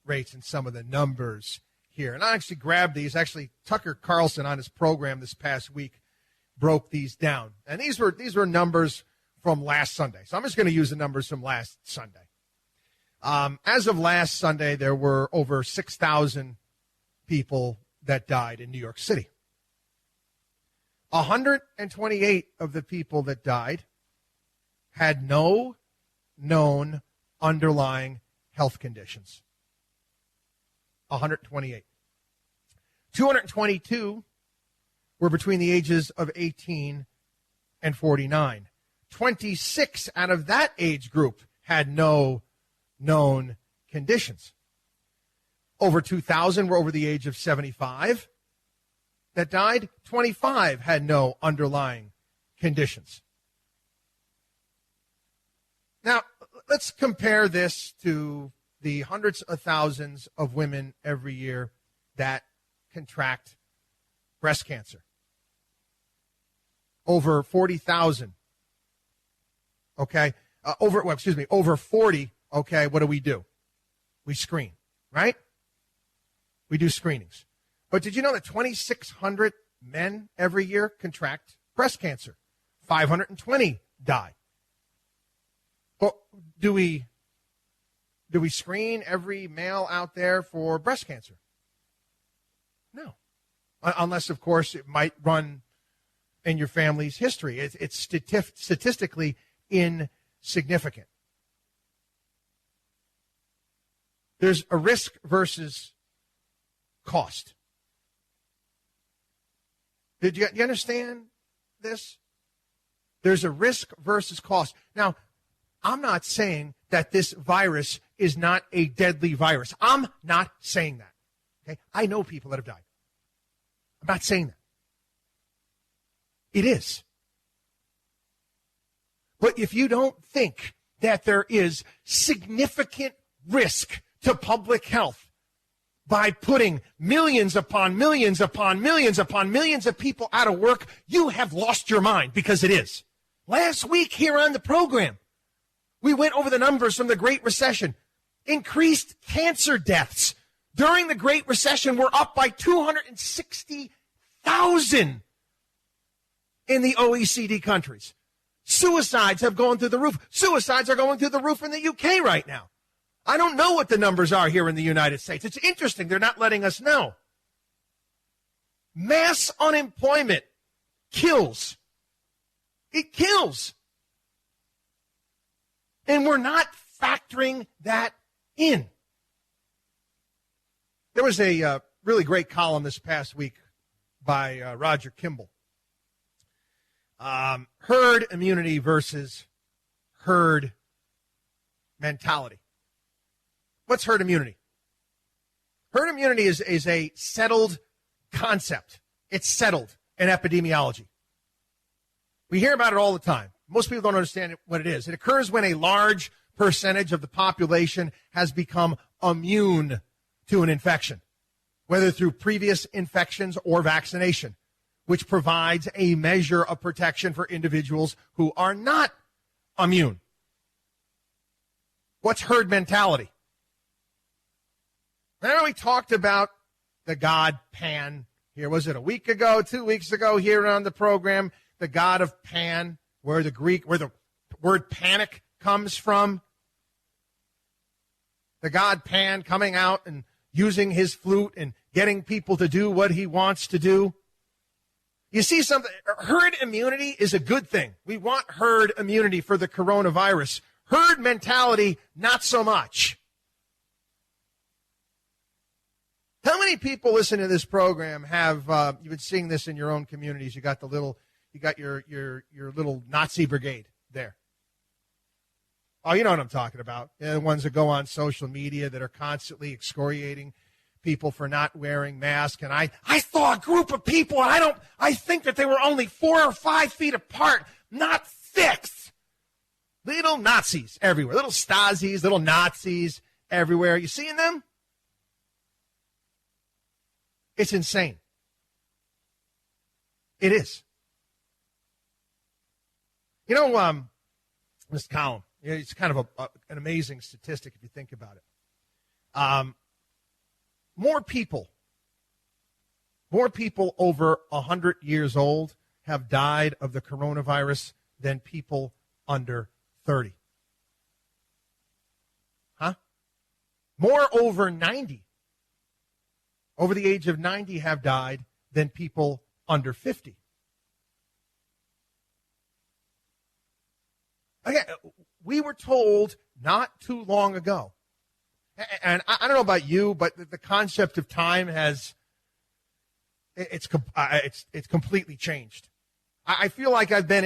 rates and some of the numbers here. And I actually grabbed these. Actually, Tucker Carlson on his program this past week broke these down. And these were numbers from last Sunday. So I'm just going to use the numbers from last Sunday. As of last Sunday, there were over 6,000 people that died in New York City. 128 of the people that died had no known underlying health conditions. 128. 222 were between the ages of 18 and 49. 26 out of that age group had no known conditions. Over 2,000 were over the age of 75 that died. 25 had no underlying conditions. Now, let's compare this to the hundreds of thousands of women every year that contract breast cancer. Over 40,000. Okay? Over 40. Okay, what do? We screen, right? We do screenings. But did you know that 2,600 men every year contract breast cancer? 520 die. But do we screen every male out there for breast cancer? No. Unless, of course, it might run in your family's history. It's statistically insignificant. There's a risk versus cost. Did you understand this? There's a risk versus cost. Now, I'm not saying that this virus is not a deadly virus. I'm not saying that. Okay? I know people that have died. I'm not saying that. It is. But if you don't think that there is significant risk to public health by putting millions upon millions upon millions upon millions of people out of work, you have lost your mind, because it is. Last week here on the program, we went over the numbers from the Great Recession. Increased cancer deaths during the Great Recession were up by 260,000 in the OECD countries. Suicides have gone through the roof. Suicides are going through the roof in the UK right now. I don't know what the numbers are here in the United States. It's interesting. They're not letting us know. Mass unemployment kills. It kills. And we're not factoring that in. There was a really great column this past week by Roger Kimball. Herd immunity versus herd mentality. What's herd immunity? Herd immunity is a settled concept. It's settled in epidemiology. We hear about it all the time. Most people don't understand what it is. It occurs when a large percentage of the population has become immune to an infection, whether through previous infections or vaccination, which provides a measure of protection for individuals who are not immune. What's herd mentality? Remember we talked about the god Pan here. Was it a week ago, 2 weeks ago here on the program? The god of Pan, where the word panic comes from. The god Pan coming out and using his flute and getting people to do what he wants to do. You see something, herd immunity is a good thing. We want herd immunity for the coronavirus. Herd mentality, not so much. How many people listening to this program have, you've been seeing this in your own communities, you got your little Nazi brigade there. Oh, you know what I'm talking about. They're the ones that go on social media that are constantly excoriating people for not wearing masks. And I saw a group of people, and I think that they were only 4 or 5 feet apart, not 6. Little Nazis everywhere, little Stasis, little Nazis everywhere. You seeing them? It's insane. It is. You know, this column, it's kind of an amazing statistic if you think about it. More people over 100 years old have died of the coronavirus than people under 30. Huh? More over 90. Over the age of 90 have died than people under 50. Again, we were told not too long ago, and I don't know about you, but the concept of time it's completely changed. I feel like we've been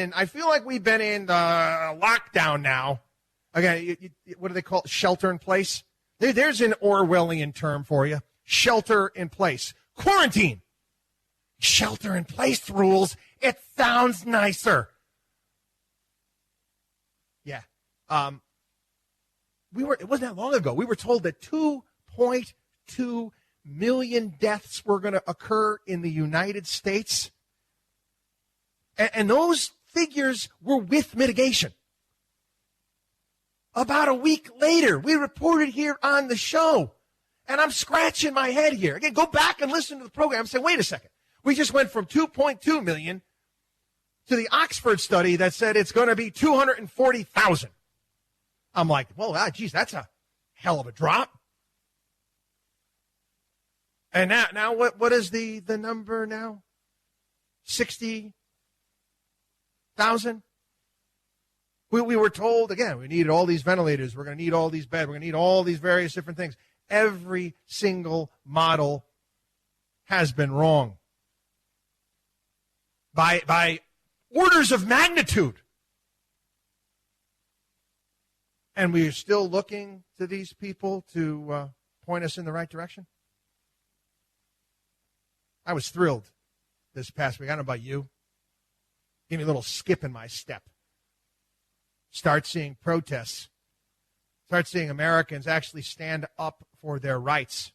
in lockdown now. Again, what do they call it? Shelter in place. There's an Orwellian term for you. Shelter in place. Quarantine. Shelter in place rules. It sounds nicer. Yeah. It wasn't that long ago. We were told that 2.2 million deaths were going to occur in the United States. And those figures were with mitigation. About a week later, we reported here on the show, and I'm scratching my head here. Again, go back and listen to the program and say, wait a second. We just went from 2.2 million to the Oxford study that said it's going to be 240,000. I'm like, well, geez, that's a hell of a drop. And now what is the number now? 60,000? We were told, again, we needed all these ventilators. We're going to need all these beds. We're going to need all these various different things. Every single model has been wrong by orders of magnitude. And we are still looking to these people to point us in the right direction. I was thrilled this past week. I don't know about you. Give me a little skip in my step. Start seeing protests. Start seeing Americans actually stand up for their rights.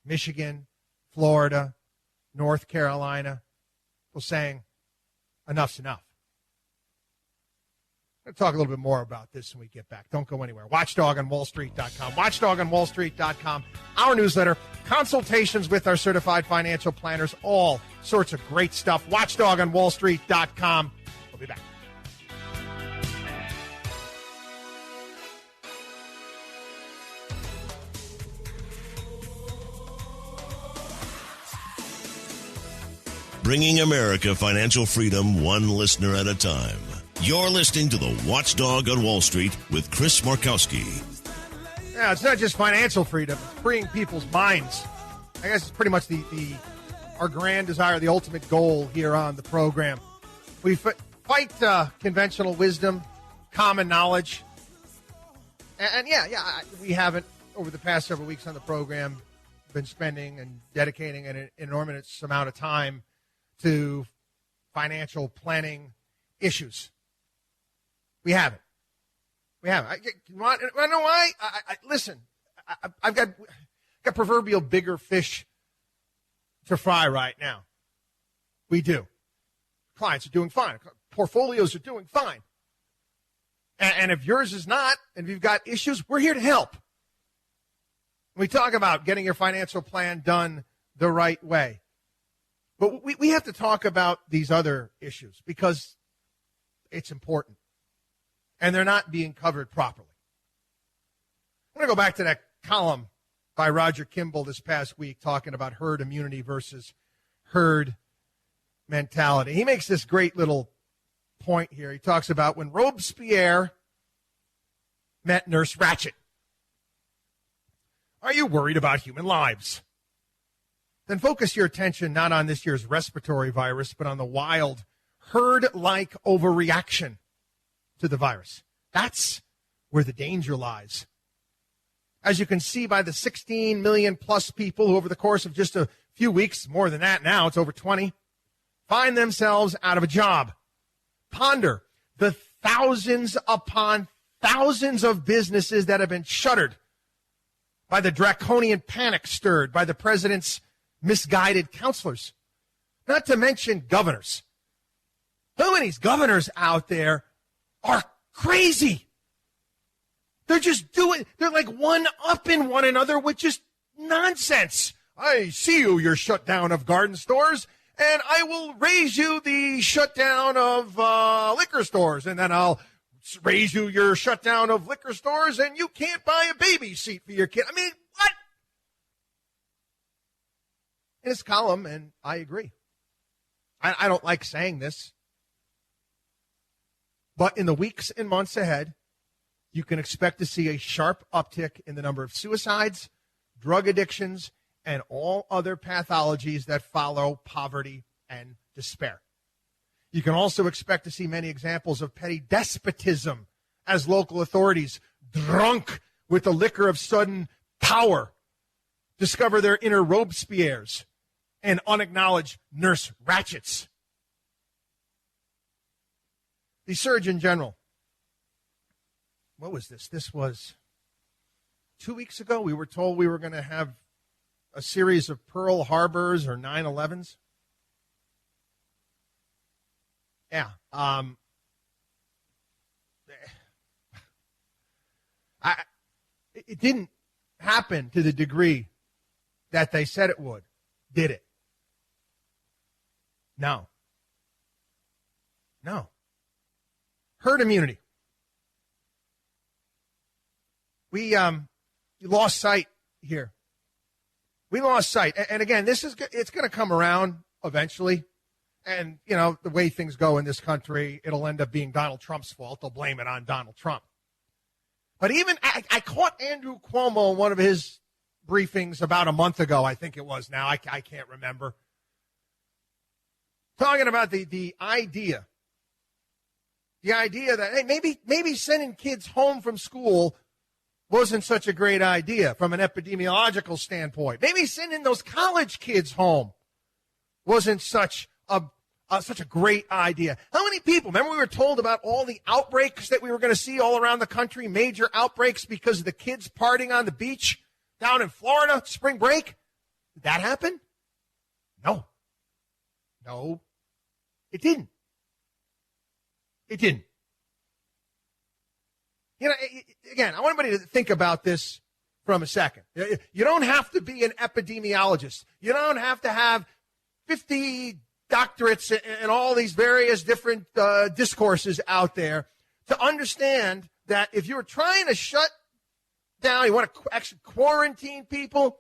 Michigan, Florida, North Carolina, people saying enough's enough. I'm going to talk a little bit more about this when we get back. Don't go anywhere. WatchDogOnWallStreet.com. WatchDogOnWallStreet.com. Our newsletter, consultations with our certified financial planners, all sorts of great stuff. WatchDogOnWallStreet.com. We'll be back. Bringing America financial freedom one listener at a time. You're listening to the Watchdog on Wall Street with Chris Markowski. Yeah, it's not just financial freedom. It's freeing people's minds. I guess it's pretty much our grand desire, the ultimate goal here on the program. We fight conventional wisdom, common knowledge. And we haven't, over the past several weeks on the program, been spending and dedicating an enormous amount of time to financial planning issues. We haven't. I know why? Listen, I've got proverbial bigger fish to fry right now. We do. Clients are doing fine. Portfolios are doing fine. And if yours is not, and if you've got issues, we're here to help. We talk about getting your financial plan done the right way. But we have to talk about these other issues because it's important. And they're not being covered properly. I'm going to go back to that column by Roger Kimball this past week talking about herd immunity versus herd mentality. He makes this great little point here. He talks about when Robespierre met Nurse Ratched. Are you worried about human lives? Then focus your attention not on this year's respiratory virus, but on the wild herd-like overreaction to the virus. That's where the danger lies. as you can see by the 16 million plus people who over the course of just a few weeks, more than that now, it's over 20, find themselves out of a job. Ponder the thousands upon thousands of businesses that have been shuttered by the draconian panic stirred by the president's misguided counselors. Not to mention governors. How many governors out there are crazy? They're just they're like one-upping one another with just nonsense. I see your shutdown of garden stores, and I will raise you the shutdown of liquor stores, and then I'll raise you your shutdown of liquor stores, and you can't buy a baby seat for your kid. I mean, what? In his column, and I agree. I don't like saying this, but in the weeks and months ahead, you can expect to see a sharp uptick in the number of suicides, drug addictions, and all other pathologies that follow poverty and despair. You can also expect to see many examples of petty despotism as local authorities, drunk with the liquor of sudden power, discover their inner Robespierres and unacknowledged nurse ratchets. The Surgeon General, what was this? This was 2 weeks ago. We were told we were going to have a series of Pearl Harbors or 9/11s. Yeah. It didn't happen to the degree that they said it would, did it? No. Herd immunity. We lost sight here. We lost sight. And again, it's going to come around eventually. And, you know, the way things go in this country, it'll end up being Donald Trump's fault. They'll blame it on Donald Trump. But even I caught Andrew Cuomo in one of his briefings about a month ago, I think it was now. I can't remember. Talking about the idea that, hey, maybe sending kids home from school wasn't such a great idea from an epidemiological standpoint. Maybe sending those college kids home wasn't such a great idea. How many people, remember we were told about all the outbreaks that we were going to see all around the country, major outbreaks because of the kids partying on the beach down in Florida, spring break? Did that happen? No, it didn't. You know, again, I want everybody to think about this from a second. You don't have to be an epidemiologist. You don't have to have 50 doctorates and all these various different discourses out there to understand that if you're trying to shut down, you want to actually quarantine people,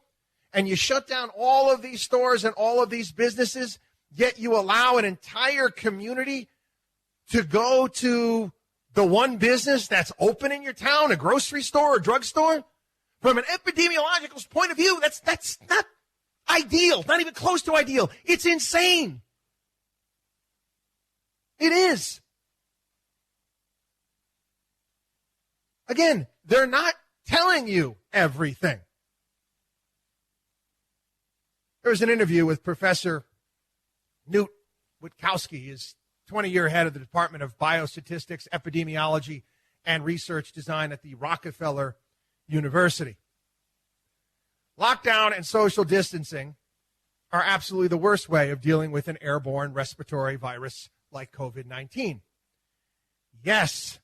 and you shut down all of these stores and all of these businesses, yet you allow an entire community to go to the one business that's open in your town, a grocery store or drugstore, from an epidemiological point of view, that's not ideal, not even close to ideal. It's insane. It is. Again, they're not telling you everything. There was an interview with Professor Newt Witkowski, his 20-year head of the Department of Biostatistics, Epidemiology, and Research Design at the Rockefeller University. Lockdown and social distancing are absolutely the worst way of dealing with an airborne respiratory virus like COVID-19. Yes,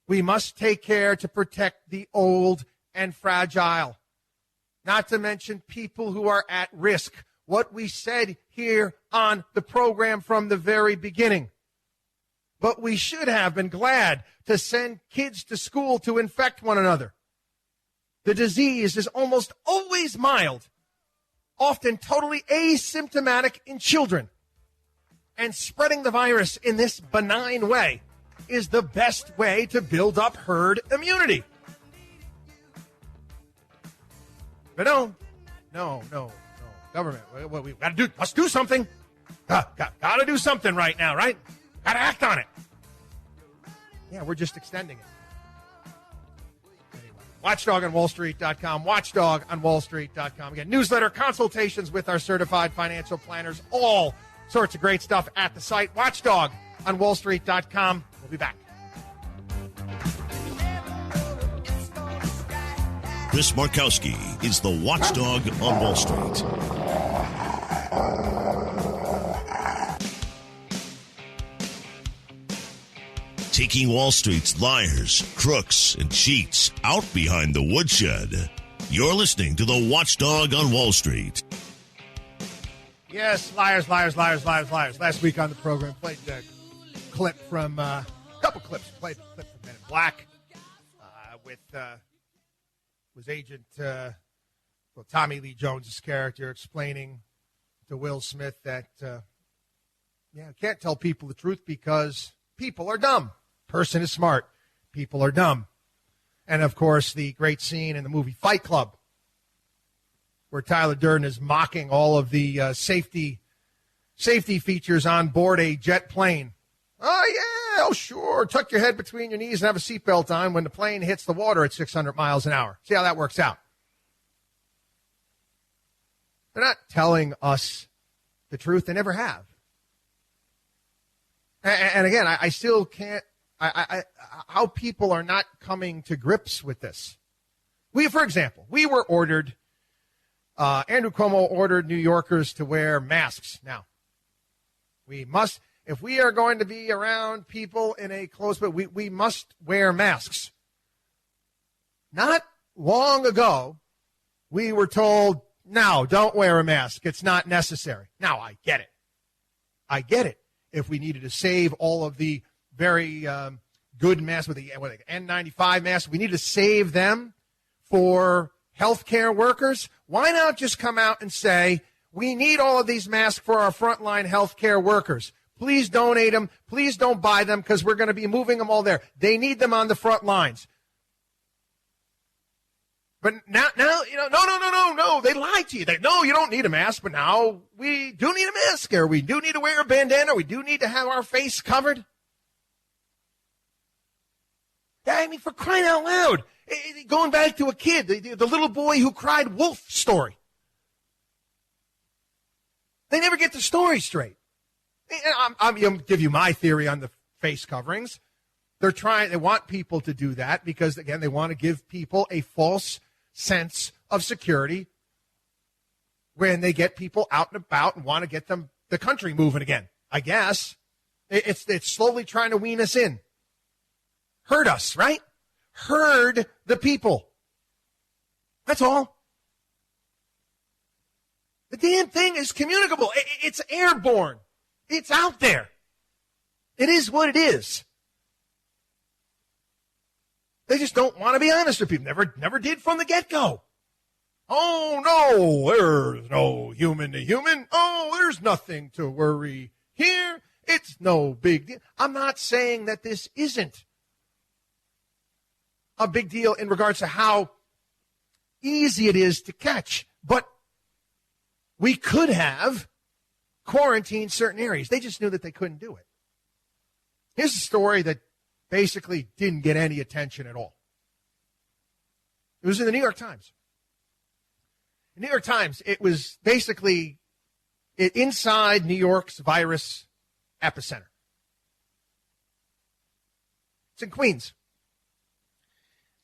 we must take care to protect the old and fragile, not to mention people who are at risk. What we said here on the program from the very beginning. But we should have been glad to send kids to school to infect one another. The disease is almost always mild, often totally asymptomatic in children. And spreading the virus in this benign way is the best way to build up herd immunity. But no. Government, what we've got to do, let's do something. Got to do something right now, right? Got to act on it. Yeah, we're just extending it. Anyway, WatchdogOnWallStreet.com. WatchdogOnWallStreet.com. Again, newsletter, consultations with our certified financial planners, all sorts of great stuff at the site. WatchdogOnWallStreet.com. We'll be back. Chris Markowski is the watchdog on Wall Street. Taking Wall Street's liars, crooks, and cheats out behind the woodshed. You're listening to the Watchdog on Wall Street. Yes, liars, liars, liars, liars, liars. Last week on the program, played a clip from, a couple clips. Played a clip from Men in Black was Agent Tommy Lee Jones's character explaining to Will Smith that, can't tell people the truth because people are dumb. Person is smart. People are dumb. And, of course, the great scene in the movie Fight Club where Tyler Durden is mocking all of the safety features on board a jet plane. Oh, yeah, oh, sure. Tuck your head between your knees and have a seatbelt on when the plane hits the water at 600 miles an hour. See how that works out. They're not telling us the truth. They never have. And again, I still can't, how people are not coming to grips with this. For example, we were ordered, Andrew Cuomo ordered New Yorkers to wear masks. Now, we must, if we are going to be around people in a close, but we must wear masks. Not long ago, we were told, no, don't wear a mask. It's not necessary. Now, I get it. If we needed to save all of the very good masks with the N95 masks, we need to save them for healthcare workers. Why not just come out and say, we need all of these masks for our frontline healthcare workers. Please donate them. Please don't buy them because we're going to be moving them all there. They need them on the front lines. But now, no. They lied to you. No, you don't need a mask, but now we do need a mask, or we do need to wear a bandana, or we do need to have our face covered. I mean, for crying out loud. Going back to a kid, the little boy who cried wolf story. They never get the story straight. I'm going to give you my theory on the face coverings. They want people to do that because, again, they want to give people a false sense of security when they get people out and about and want to get the country moving again. I guess it's slowly trying to wean us in. Herd us, right? Herd the people. That's all. The damn thing is communicable. It's airborne. It's out there. It is what it is. They just don't want to be honest with people. Never did from the get-go. Oh, no, there's no human to human. Oh, there's nothing to worry here. It's no big deal. I'm not saying that this isn't a big deal in regards to how easy it is to catch. But we could have quarantined certain areas. They just knew that they couldn't do it. Here's a story that basically didn't get any attention at all. It was in the New York Times. The New York Times, it was basically inside New York's virus epicenter. It's in Queens.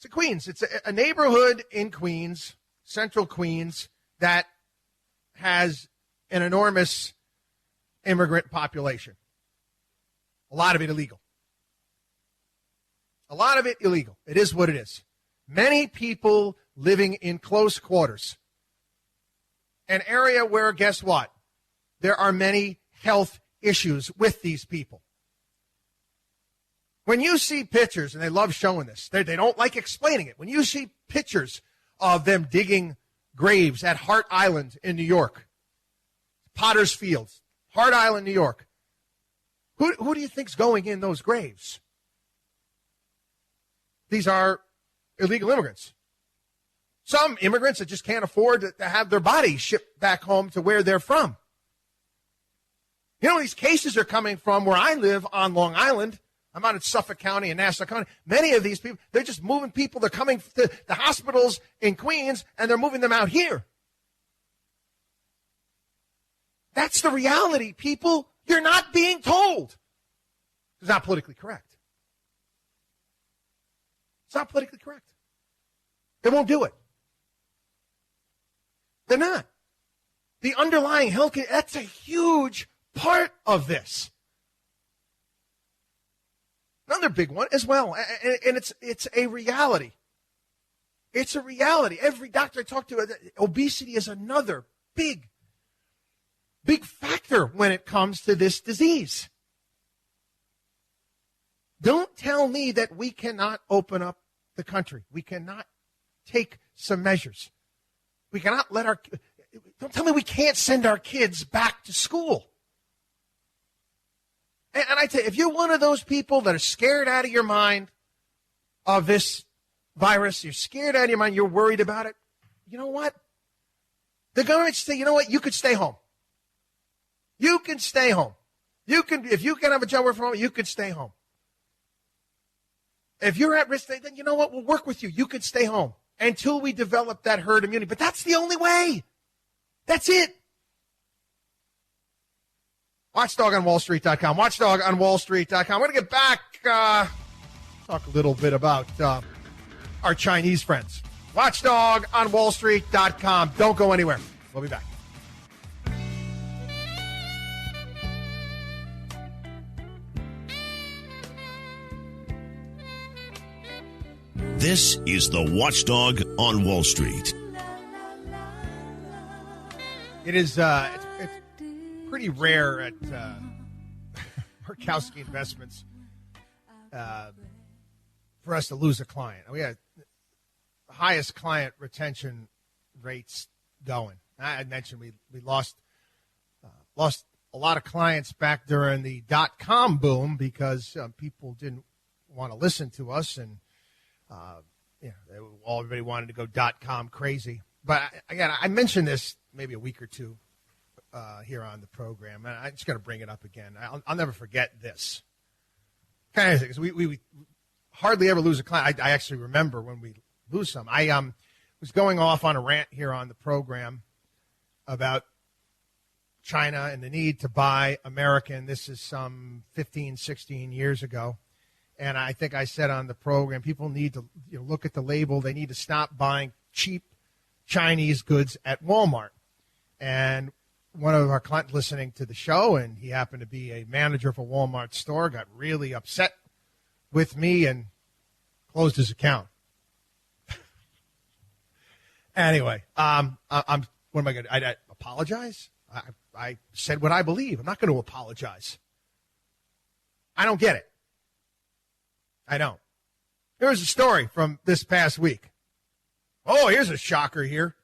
It's a neighborhood in Queens, central Queens, that has an enormous immigrant population. A lot of it illegal. It is what it is. Many people living in close quarters. An area where, guess what? There are many health issues with these people. When you see pictures, and they love showing this, they don't like explaining it. When you see pictures of them digging graves at Hart Island in New York, Potter's Fields, Hart Island, New York, who do you think's going in those graves? These are illegal immigrants. Some immigrants that just can't afford to have their bodies shipped back home to where they're from. You know, these cases are coming from where I live on Long Island, I'm out in Suffolk County and Nassau County. Many of these people, they're just moving people. They're coming to the hospitals in Queens, and they're moving them out here. That's the reality, people. You're not being told. It's not politically correct. It's not politically correct. They won't do it. They're not. The underlying health care, that's a huge part of this. Another big one as well, and it's a reality. It's a reality. Every doctor I talk to, obesity is another big factor when it comes to this disease. Don't tell me that we cannot open up the country. We cannot take some measures. We cannot don't tell me we can't send our kids back to school. And I tell you, if you're one of those people that are scared out of your mind of this virus, you're scared out of your mind, you're worried about it, you know what? The government say, you know what? You could stay home. You can stay home. If you can have a job work from home, you could stay home. If you're at risk, then you know what? We'll work with you. You could stay home until we develop that herd immunity. But that's the only way. That's it. WatchdogOnWallStreet.com. WatchdogOnWallStreet.com. We're going to get back, talk a little bit about our Chinese friends. WatchdogOnWallStreet.com. Don't go anywhere. We'll be back. This is the Watchdog on Wall Street. It is it's pretty rare at Murkowski Investments for us to lose a client. We had the highest client retention rates going. I had mentioned we lost a lot of clients back during the .com boom because people didn't want to listen to us, and everybody wanted to go .com crazy. But again, I mentioned this maybe a week or two here on the program, and I just got to bring it up again. I'll never forget this. Kind of because we hardly ever lose a client. I actually remember when we lose some. I was going off on a rant here on the program about China and the need to buy American. This is some 15, 16 years ago. And I think I said on the program, people need to look at the label. They need to stop buying cheap Chinese goods at Walmart. And one of our clients listening to the show, and he happened to be a manager of a Walmart store, got really upset with me and closed his account. Anyway, what am I going to I apologize? I said what I believe. I'm not going to apologize. I don't get it. I don't. Here's a story from this past week. Oh, here's a shocker here.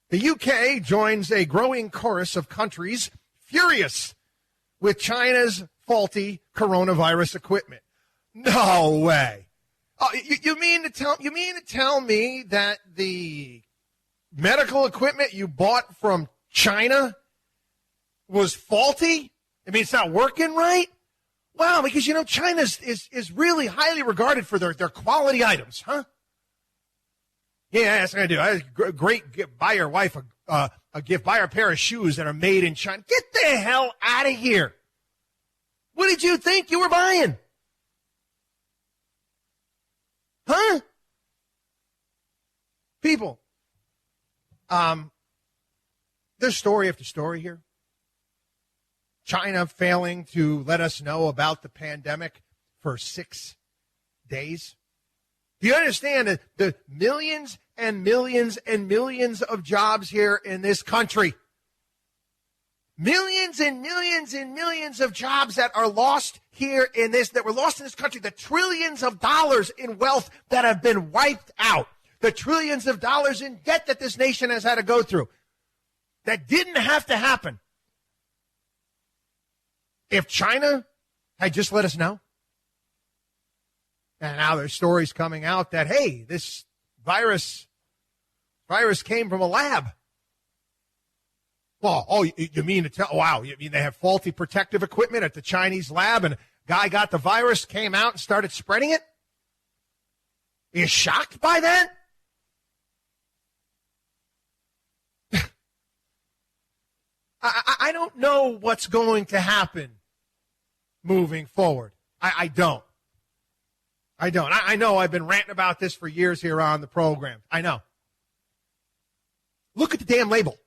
The UK joins a growing chorus of countries furious with China's faulty coronavirus equipment. No way. Oh, you mean to tell me that the medical equipment you bought from China was faulty? I mean, it's not working right? Wow, because, China is really highly regarded for their quality items, huh? Yeah, that's what I do. Buy your wife a gift. Buy her a pair of shoes that are made in China. Get the hell out of here. What did you think you were buying? Huh? People, there's story after story here. China failing to let us know about the pandemic for 6 days. Do you understand the millions and millions and millions of jobs here in this country? Millions and millions and millions of jobs that are lost here that were lost in this country. The trillions of dollars in wealth that have been wiped out. The trillions of dollars in debt that this nation has had to go through. That didn't have to happen if China had just let us know. And now there's stories coming out that, hey, this virus came from a lab. Well, you mean to tell, wow, you mean they have faulty protective equipment at the Chinese lab, and Guy got the virus, came out and started spreading it? Are you shocked by that? I don't know what's going to happen moving forward. I don't. I know I've been ranting about this for years here on the program. I know. Look at the damn label.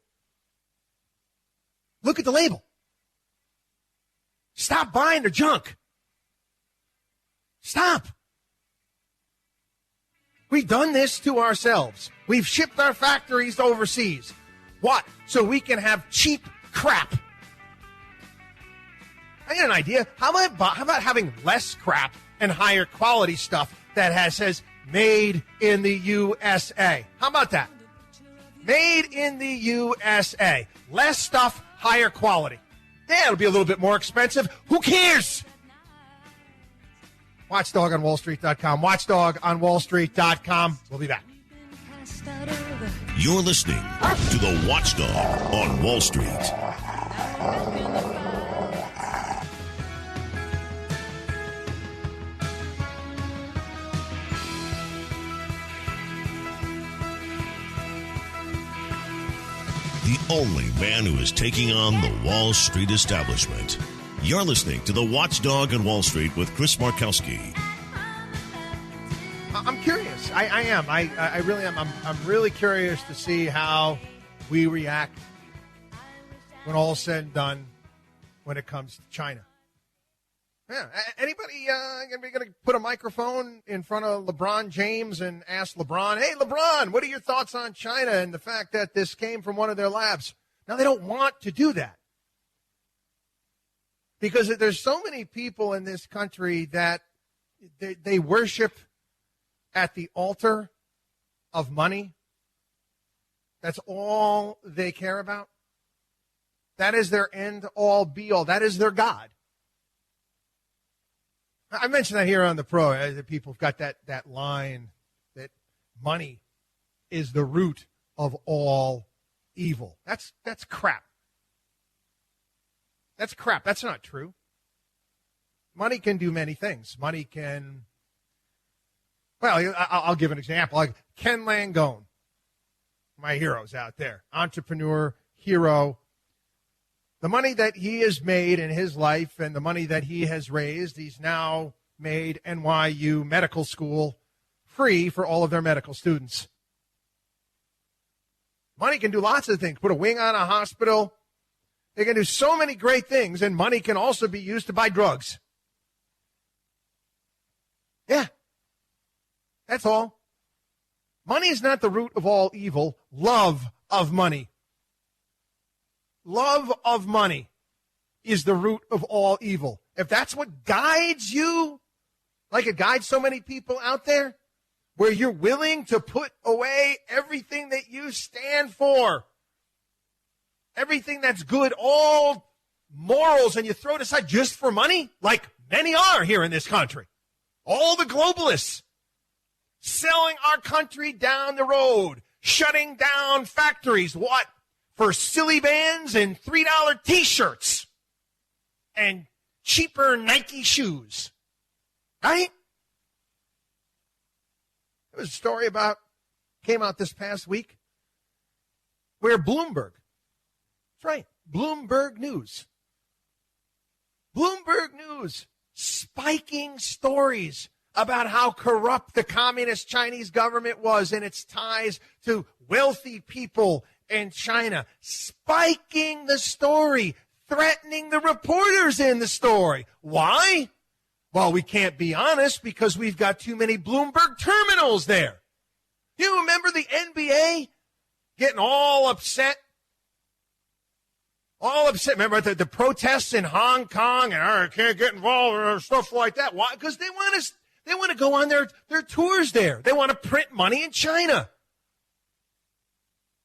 Look at the label. Stop buying the junk. Stop. We've done this to ourselves. We've shipped our factories overseas. What? So we can have cheap crap. I got an idea. How about having less crap and higher quality stuff that says made in the USA? How about that? Made in the USA. Less stuff, higher quality. Yeah, it'll be a little bit more expensive. Who cares? WatchDogOnWallStreet.com. WatchDogOnWallStreet.com. We'll be back. You're listening to the Watchdog on Wall Street. The only man who is taking on the Wall Street establishment. You're listening to the Watchdog on Wall Street with Chris Markowski. I'm curious. I am. I really am. I'm really curious to see how we react when all's said and done when it comes to China. Yeah. Anybody going to put a microphone in front of LeBron James and ask LeBron, hey, LeBron, what are your thoughts on China and the fact that this came from one of their labs? Now, they don't want to do that because there's so many people in this country that they worship at the altar of money. That's all they care about. That is their end all be all. That is their God. I mentioned that here on the pro. That people have got that line that money is the root of all evil. That's crap. That's crap. That's not true. Money can do many things. Money can. Well, I'll give an example. Like Ken Langone, my heroes out there, entrepreneur, hero. The money that he has made in his life and the money that he has raised, he's now made NYU Medical School free for all of their medical students. Money can do lots of things. Put a wing on a hospital. They can do so many great things, and money can also be used to buy drugs. Yeah. That's all. Money is not the root of all evil. Love of money. Love of money is the root of all evil. If that's what guides you, like it guides so many people out there, where you're willing to put away everything that you stand for, everything that's good, all morals, and you throw it aside just for money, like many are here in this country. All the globalists selling our country down the road, shutting down factories. What? For silly bands and $3 T-shirts and cheaper Nike shoes. Right? There was a story came out this past week where Bloomberg, that's right, Bloomberg News, spiking stories about how corrupt the communist Chinese government was in its ties to wealthy people in China, spiking the story, threatening the reporters in the story. Why? Well, we can't be honest because we've got too many Bloomberg terminals there. You remember the NBA getting all upset? All upset. Remember the protests in Hong Kong and I can't get involved or stuff like that. Why? Because they want to go on their tours there. They want to print money in China.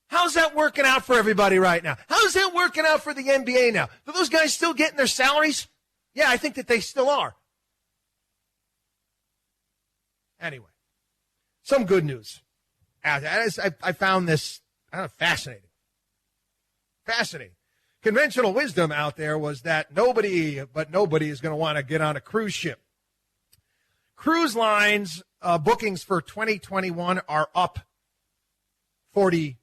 How's that working out for everybody right now? How's that working out for the NBA now? Are those guys still getting their salaries? Yeah, I think that they still are. Anyway, some good news. I found this fascinating. Fascinating. conventional wisdom out there was that nobody is going to want to get on a cruise ship. Cruise lines bookings for 2021 are up 40%.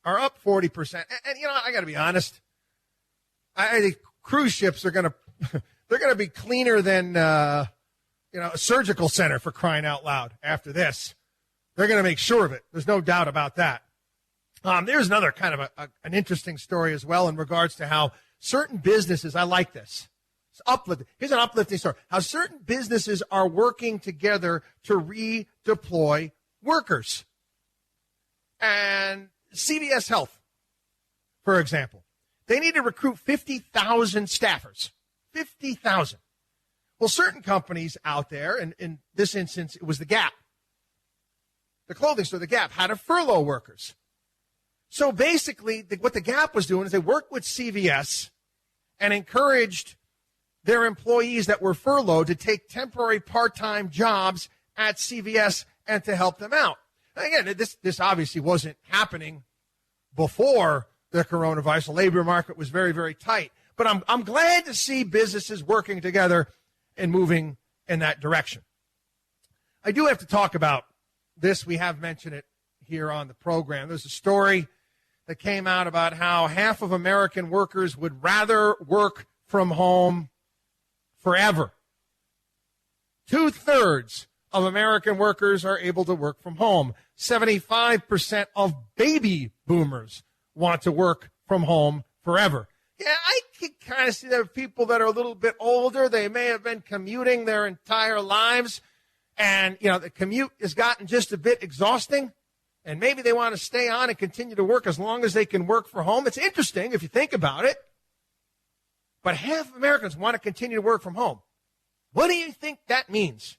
Are up 40%. And you know, I got to be honest. I think cruise ships are going to they're going to be cleaner than a surgical center, for crying out loud. After this, they're going to make sure of it. There's no doubt about that. There's another kind of an interesting story as well in regards to how certain businesses, I like this. It's uplifting. Here's an uplifting story. How certain businesses are working together to redeploy workers. And CVS Health, for example, they need to recruit 50,000 staffers. 50,000. Well, certain companies out there, and in this instance, it was the Gap. The clothing store, the Gap, had to furlough workers. So basically, what the Gap was doing is they worked with CVS and encouraged their employees that were furloughed to take temporary part-time jobs at CVS and to help them out. Again, this obviously wasn't happening before the coronavirus. The labor market was very, very tight. But I'm glad to see businesses working together and moving in that direction. I do have to talk about this. We have mentioned it here on the program. There's a story that came out about how half of American workers would rather work from home forever. 2/3 of American workers are able to work from home. 75% of baby boomers want to work from home forever. Yeah, I can kind of see there are people that are a little bit older. They may have been commuting their entire lives, and, the commute has gotten just a bit exhausting, and maybe they want to stay on and continue to work as long as they can work from home. It's interesting if you think about it, but half of Americans want to continue to work from home. What do you think that means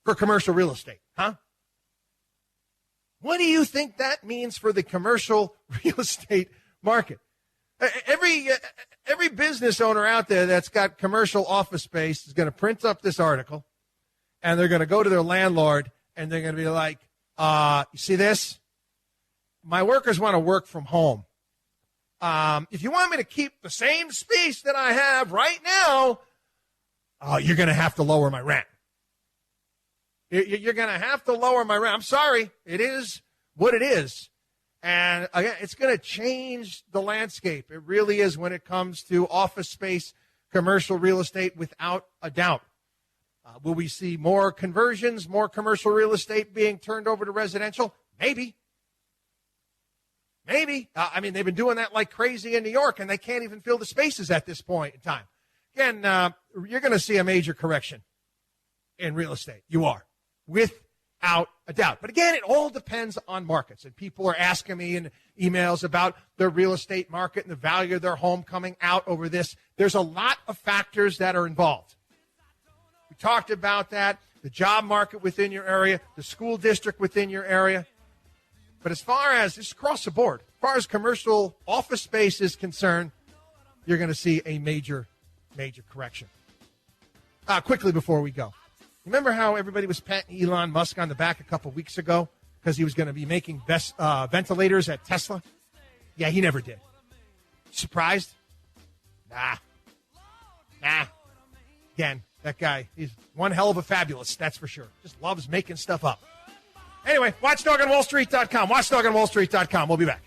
for commercial real estate, huh? What do you think that means for the commercial real estate market? Every business owner out there that's got commercial office space is going to print up this article, and they're going to go to their landlord, and they're going to be like, you see this? My workers want to work from home. If you want me to keep the same space that I have right now, you're going to have to lower my rent. You're going to have to lower my rent. I'm sorry. It is what it is. And again, it's going to change the landscape. It really is when it comes to office space, commercial real estate, without a doubt. Will we see more conversions, more commercial real estate being turned over to residential? Maybe. Maybe. They've been doing that like crazy in New York, and they can't even fill the spaces at this point in time. Again, you're going to see a major correction in real estate. You are, without a doubt. But again, it all depends on markets. And people are asking me in emails about the real estate market and the value of their home coming out over this. There's a lot of factors that are involved. We talked about that, the job market within your area, the school district within your area. But as far as this across the board, as far as commercial office space is concerned, you're going to see a major correction. Quickly before we go. Remember how everybody was patting Elon Musk on the back a couple weeks ago because he was going to be making ventilators at Tesla? Yeah, he never did. Surprised? Nah. Again, that guy, he's one hell of a fabulous, that's for sure. Just loves making stuff up. Anyway, watchdogonwallstreet.com. Watchdogonwallstreet.com. We'll be back.